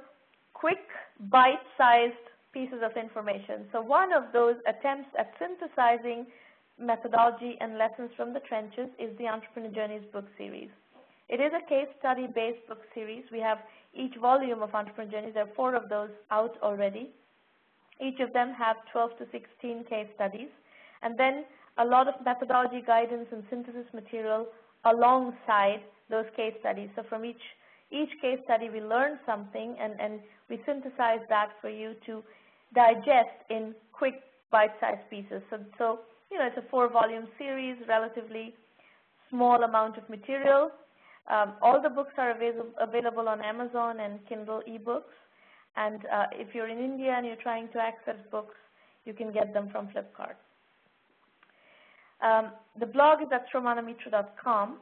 quick, bite-sized pieces of information. So one of those attempts at synthesizing methodology and lessons from the trenches is the Entrepreneur Journeys book series. It is a case study-based book series. We have each volume of Entrepreneur Journeys. There are 4 of those out already. Each of them have 12 to 16 case studies, and then a lot of methodology guidance and synthesis material alongside those case studies. So from each case study, we learn something, and we synthesize that for you to digest in quick bite-sized pieces. So you know, it's a 4-volume series, relatively small amount of material. All the books are available on Amazon and Kindle ebooks. And if you're in India and you're trying to access books, you can get them from Flipkart. The blog is at sramanamitra.com.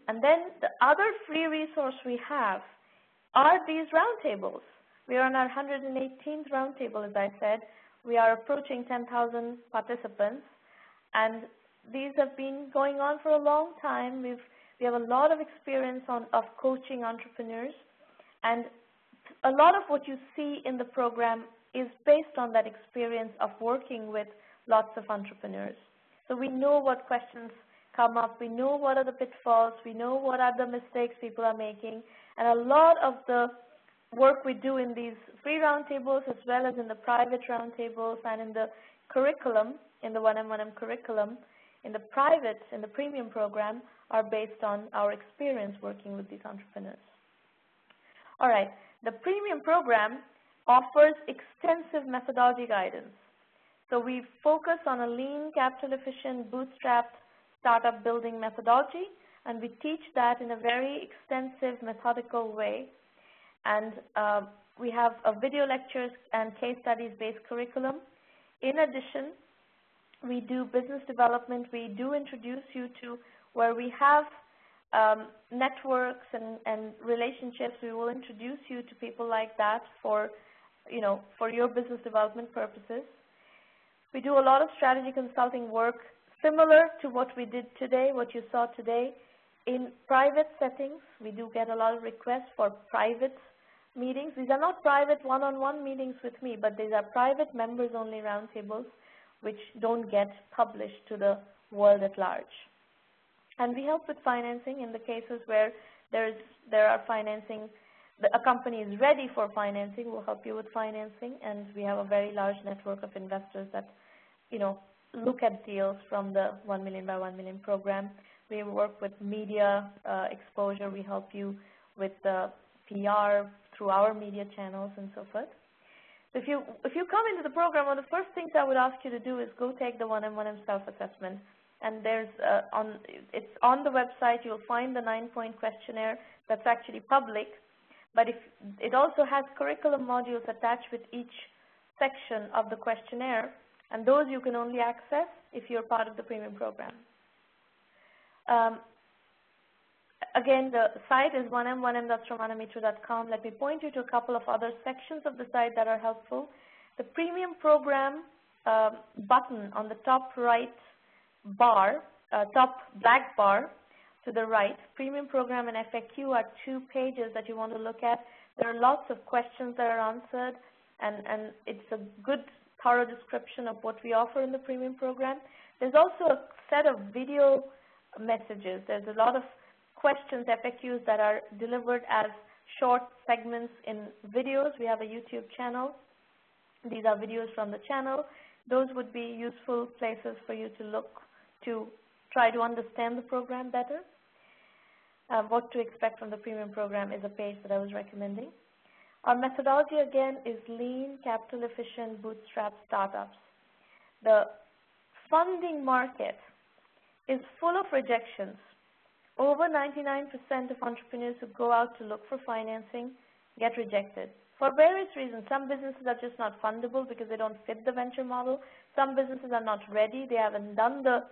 And then the other free resource we have are these roundtables. We are on our 118th roundtable, as I said. We are approaching 10,000 participants. And these have been going on for a long time. We have a lot of experience of coaching entrepreneurs. And a lot of what you see in the program is based on that experience of working with lots of entrepreneurs. So we know what questions come up, we know what are the pitfalls, we know what are the mistakes people are making, and a lot of the work we do in these free roundtables as well as in the private roundtables and in the curriculum, in the 1M1M curriculum, in the premium program, are based on our experience working with these entrepreneurs. All right. The premium program offers extensive methodology guidance. So we focus on a lean, capital-efficient, bootstrapped startup building methodology, and we teach that in a very extensive, methodical way. And we have a video lectures and case studies-based curriculum. In addition, we do business development. We do introduce you to where we have networks and relationships. We will introduce you to people like that for your business development purposes. We do a lot of strategy consulting work similar to what we did today, what you saw today, in private settings. We do get a lot of requests for private meetings. These are not private one-on-one meetings with me, but these are private members-only roundtables which don't get published to the world at large. And we help with financing in the cases where there are financing. A company is ready for financing. We'll help you with financing, and we have a very large network of investors that, look at deals from the 1 million by 1 million program. We work with media exposure. We help you with the PR through our media channels and so forth. So if you come into the program, one of the first things I would ask you to do is go take the 1M1M self-assessment. And it's on the website. You'll find the 9-point questionnaire that's actually public. But it also has curriculum modules attached with each section of the questionnaire, and those you can only access if you're part of the premium program. Again, the site is 1m1m.sramanamitra.com. Let me point you to a couple of other sections of the site that are helpful. The premium program button on the top right bar, top black bar to the right, premium program and FAQ are 2 pages that you want to look at. There are lots of questions that are answered, and it's a good, thorough description of what we offer in the premium program. There's also a set of video messages. There's a lot of questions, FAQs, that are delivered as short segments in videos. We have a YouTube channel. These are videos from the channel. Those would be useful places for you to look to try to understand the program better. What to expect from the premium program is a page that I was recommending. Our methodology, again, is lean, capital-efficient, bootstrap startups. The funding market is full of rejections. Over 99% of entrepreneurs who go out to look for financing get rejected for various reasons. Some businesses are just not fundable because they don't fit the venture model. Some businesses are not ready. They haven't done the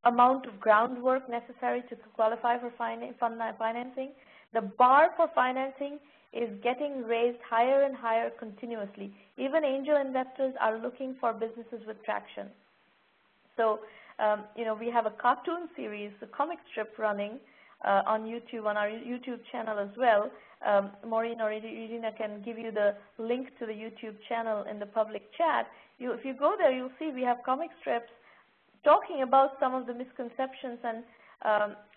amount of groundwork necessary to qualify for financing. The bar for financing is getting raised higher and higher continuously. Even angel investors are looking for businesses with traction. So, we have a cartoon series, a comic strip running on YouTube, on our YouTube channel as well. Maureen or Irina can give you the link to the YouTube channel in the public chat. If you go there, you'll see we have comic strips talking about some of the misconceptions and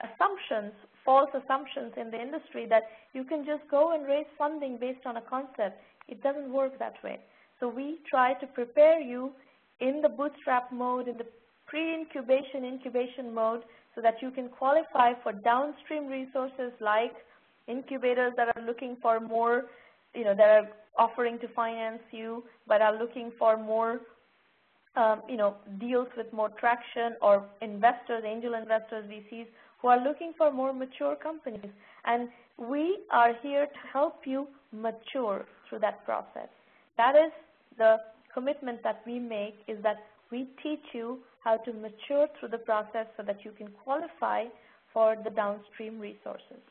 assumptions false assumptions in the industry that you can just go and raise funding based on a concept. It doesn't work that way. So we try to prepare you in the bootstrap mode, in the pre-incubation, incubation mode, so that you can qualify for downstream resources like incubators that are looking for more, that are offering to finance you, but are looking for more, deals with more traction, or investors, angel investors, VCs, who are looking for more mature companies. And we are here to help you mature through that process. That is the commitment that we make, is that we teach you how to mature through the process so that you can qualify for the downstream resources.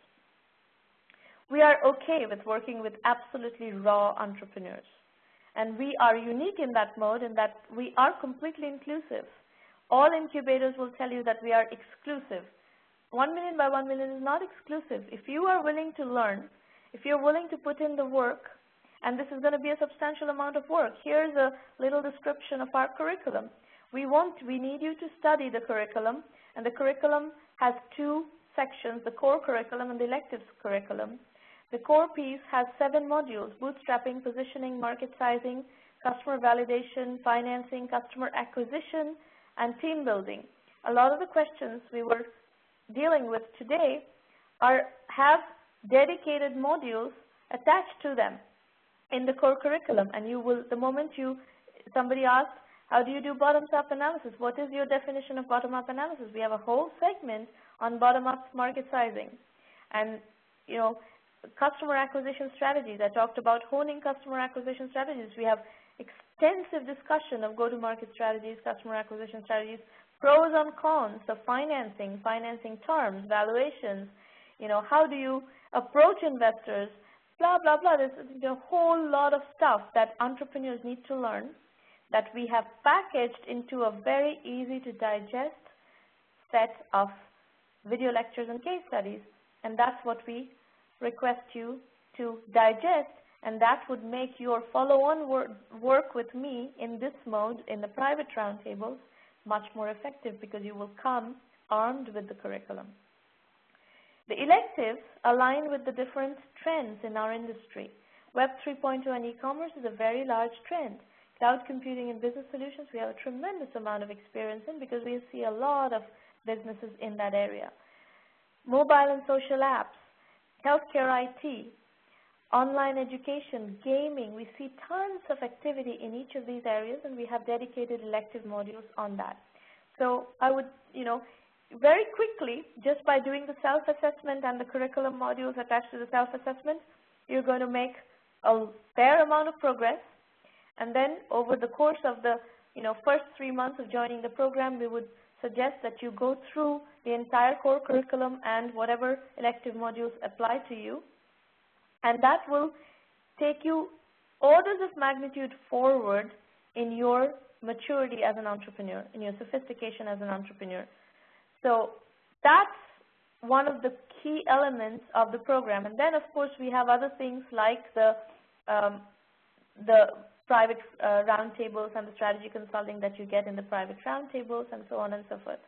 We are okay with working with absolutely raw entrepreneurs. And we are unique in that mode in that we are completely inclusive. All incubators will tell you that we are exclusive. 1 million by 1 million is not exclusive. If you are willing to learn, if you're willing to put in the work, and this is going to be a substantial amount of work. Here's a little description of our curriculum. We need you to study the curriculum, and the curriculum has two sections, the core curriculum and the electives curriculum. The core piece has 7 modules: bootstrapping, positioning, market sizing, customer validation, financing, customer acquisition, and team building. A lot of the questions we were dealing with today have dedicated modules attached to them in the core curriculum. And you will, the moment somebody asks, how do you do bottoms-up analysis? What is your definition of bottom-up analysis? We have a whole segment on bottom-up market sizing. And, customer acquisition strategies. I talked about honing customer acquisition strategies. We have extensive discussion of go-to-market strategies, customer acquisition strategies, pros and cons of financing terms, valuations, how do you approach investors, blah, blah, blah. There's a whole lot of stuff that entrepreneurs need to learn that we have packaged into a very easy to digest set of video lectures and case studies. And that's what we request you to digest, and that would make your follow-on work with me in this mode, in the private roundtables, much more effective, because you will come armed with the curriculum. The electives align with the different trends in our industry. Web 3.0 and e-commerce is a very large trend. Cloud computing and business solutions, we have a tremendous amount of experience in, because we see a lot of businesses in that area. Mobile and social apps, healthcare IT, online education, gaming, we see tons of activity in each of these areas, and we have dedicated elective modules on that. So I would, very quickly, just by doing the self-assessment and the curriculum modules attached to the self-assessment, you're going to make a fair amount of progress. And then over the course of the first 3 months of joining the program, we would suggest that you go through the entire core curriculum and whatever elective modules apply to you. And that will take you orders of magnitude forward in your maturity as an entrepreneur, in your sophistication as an entrepreneur. So that's one of the key elements of the program. And then, of course, we have other things like the private roundtables and the strategy consulting that you get in the private roundtables, and so on and so forth.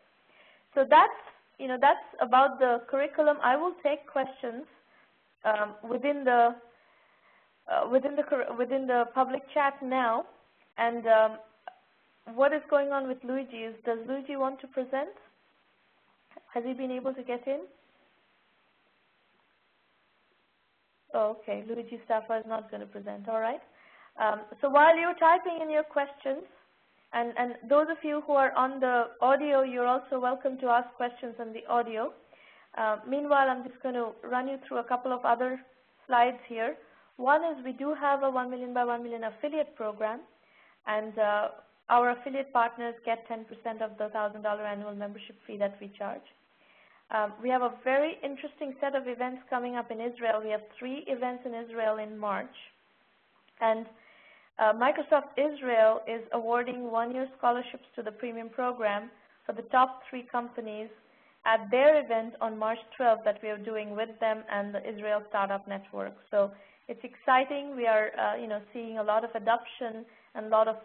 So that's about the curriculum. I will take questions within the public chat now. And what is going on with Luigi is, does Luigi want to present? Has he been able to get in? Oh, okay, Luigi Staffa is not going to present. All right. So while you're typing in your questions, and those of you who are on the audio, you're also welcome to ask questions on the audio. Meanwhile, I'm just going to run you through a couple of other slides here. One is we do have a 1 million by 1 million affiliate program, and our affiliate partners get 10% of the $1,000 annual membership fee that we charge. We have a very interesting set of events coming up in Israel. We have 3 events in Israel in March. And Microsoft Israel is awarding 1-year scholarships to the premium program for the top 3 companies at their event on March 12th that we are doing with them and the Israel Startup Network. So it's exciting. We are seeing a lot of adoption and a lot of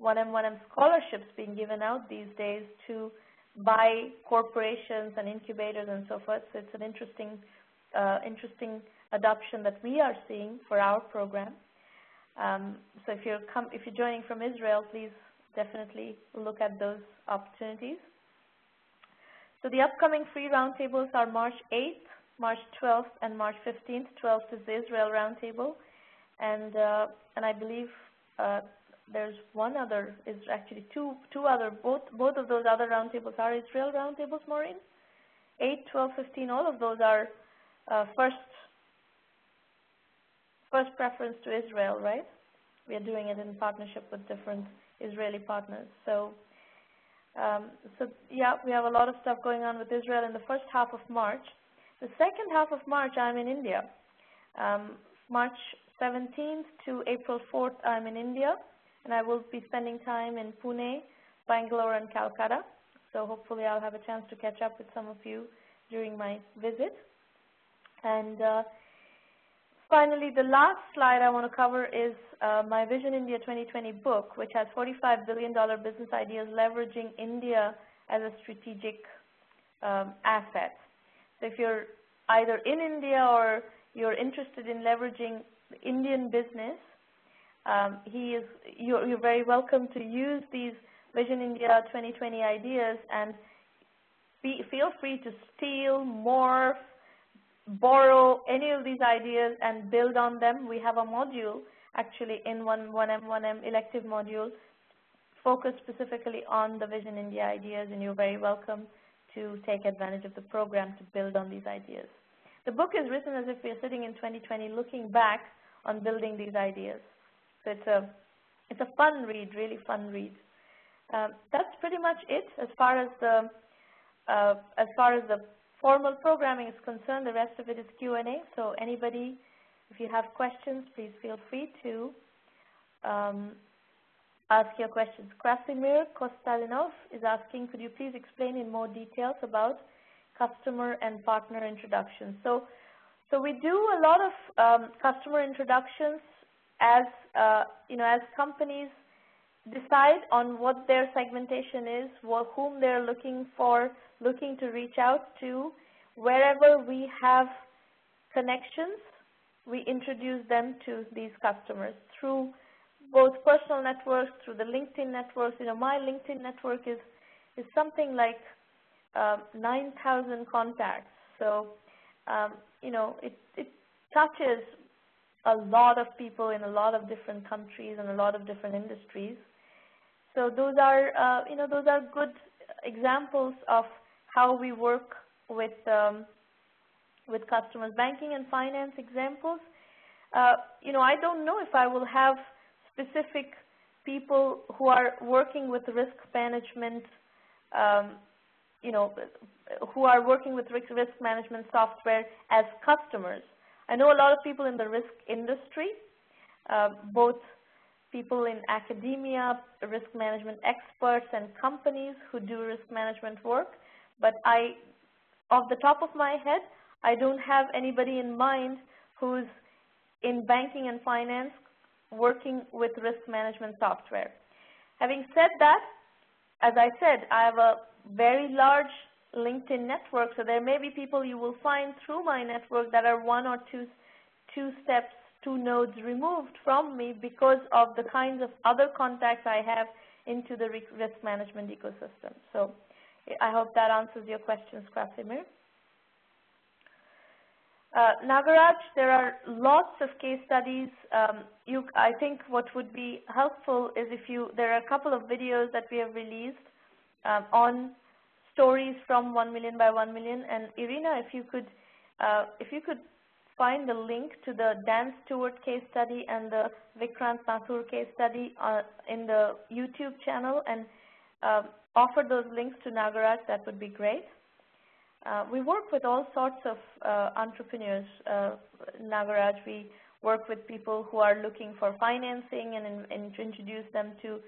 1M1M scholarships being given out these days to by corporations and incubators and so forth. So it's an interesting adoption that we are seeing for our program. So if you're joining from Israel, please definitely look at those opportunities. So the upcoming free roundtables are March 8th, March 12th, and March 15th. 12th is the Israel roundtable, and I believe there's one other, is actually two other, both of those other roundtables are Israel roundtables, Maureen. 8, 12, 15, all of those are first preference to Israel, right? We are doing it in partnership with different Israeli partners. So yeah, we have a lot of stuff going on with Israel in the first half of March. The second half of March, I'm in India. March 17th to April 4th, I'm in India, and I will be spending time in Pune, Bangalore, and Calcutta. So hopefully I'll have a chance to catch up with some of you during my visit. And finally, the last slide I want to cover is my Vision India 2020 book, which has $45 billion business ideas leveraging India as a strategic asset. So if you're either in India or you're interested in leveraging Indian business, you're very welcome to use these Vision India 2020 ideas, and feel free to steal, morph, borrow any of these ideas and build on them. We have a module actually in 1M1M elective module focused specifically on the Vision India ideas, and you're very welcome to take advantage of the program to build on these ideas. The book is written as if we're sitting in 2020 looking back on building these ideas. So it's a fun read, really fun read. That's pretty much it as far as the formal programming is concerned. The rest of it is Q&A. So anybody, if you have questions, please feel free to ask your questions. Krasimir Kostalinov is asking, could you please explain in more details about customer and partner introductions? So we do a lot of customer introductions as as companies decide on what their segmentation is, whom they're looking to reach out to. Wherever we have connections, we introduce them to these customers through both personal networks, through the LinkedIn networks. My LinkedIn network is something like 9,000 contacts. So it touches a lot of people in a lot of different countries and a lot of different industries. So those are good examples of how we work with customers. Banking and finance examples. I don't know if I will have specific people who are working with risk management, who are working with risk management software as customers. I know a lot of people in the risk industry, both people in academia, risk management experts, and companies who do risk management work. But off the top of my head, I don't have anybody in mind who's in banking and finance working with risk management software. Having said that, as I said, I have a very large LinkedIn network, so there may be people you will find through my network that are one or two steps, 2 nodes removed from me because of the kinds of other contacts I have into the risk management ecosystem. So I hope that answers your questions, Krasimir. Nagaraj, there are lots of case studies. I think what would be helpful is there are a couple of videos that we have released on stories from 1 million by 1 million. And Irina, if you could find the link to the Dan Stewart case study and the Vikrant Mathur case study in the YouTube channel and offer those links to Nagaraj, that would be great. We work with all sorts of entrepreneurs, Nagaraj. We work with people who are looking for financing and introduce them to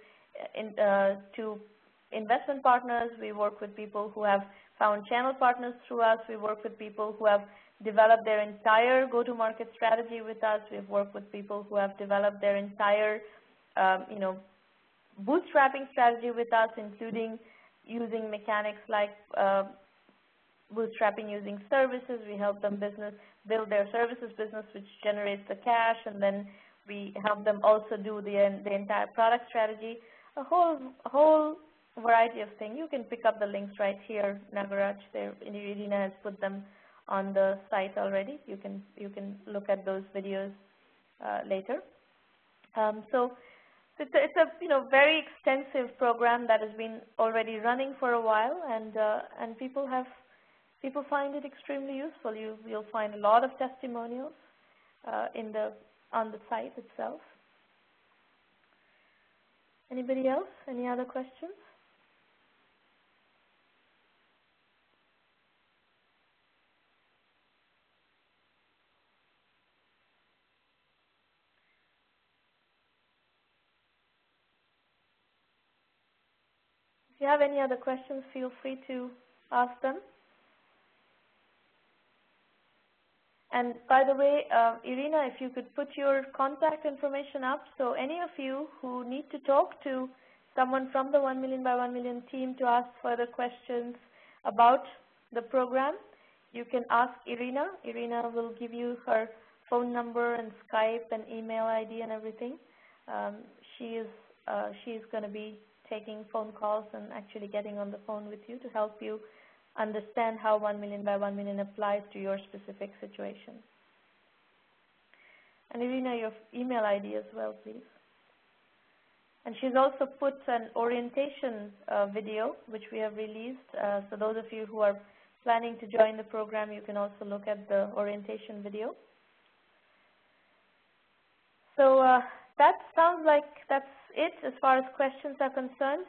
investment partners. We work with people who have found channel partners through us. We work with people who have developed their entire go-to-market strategy with us. We've worked with people who have developed their entire, bootstrapping strategy with us, including using mechanics like bootstrapping using services. We help them build their services business, which generates the cash, and then we help them also do the entire product strategy. A whole variety of things. You can pick up the links right here, Nagaraj. Irina has put them on the site already. You can look at those videos later. So it's a very extensive program that has been already running for a while, and people find it extremely useful. You'll find a lot of testimonials on the site itself. Anybody else? Any other questions? If you have any other questions, feel free to ask them. And by the way, Irina, if you could put your contact information up, so any of you who need to talk to someone from the 1 Million by 1 Million team to ask further questions about the program, you can ask Irina. Irina will give you her phone number and Skype and email ID and everything. She is going to be taking phone calls and actually getting on the phone with you to help you understand how 1 Million by 1 Million applies to your specific situation. And Irina, your email ID as well, please. And she's also put an orientation video, which we have released. So those of you who are planning to join the program, you can also look at the orientation video. So that sounds like that's it as far as questions are concerned.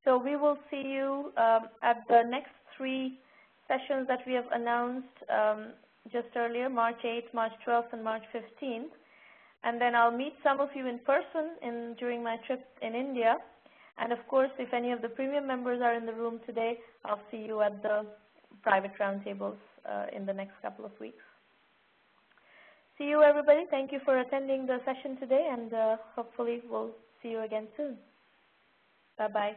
So we will see you at the next 3 sessions that we have announced just earlier, March 8th, March 12th, and March 15th. And then I'll meet some of you in person during my trip in India. And of course, if any of the premium members are in the room today, I'll see you at the private roundtables in the next couple of weeks. See you, everybody. Thank you for attending the session today, and hopefully we'll see you again soon. Bye-bye.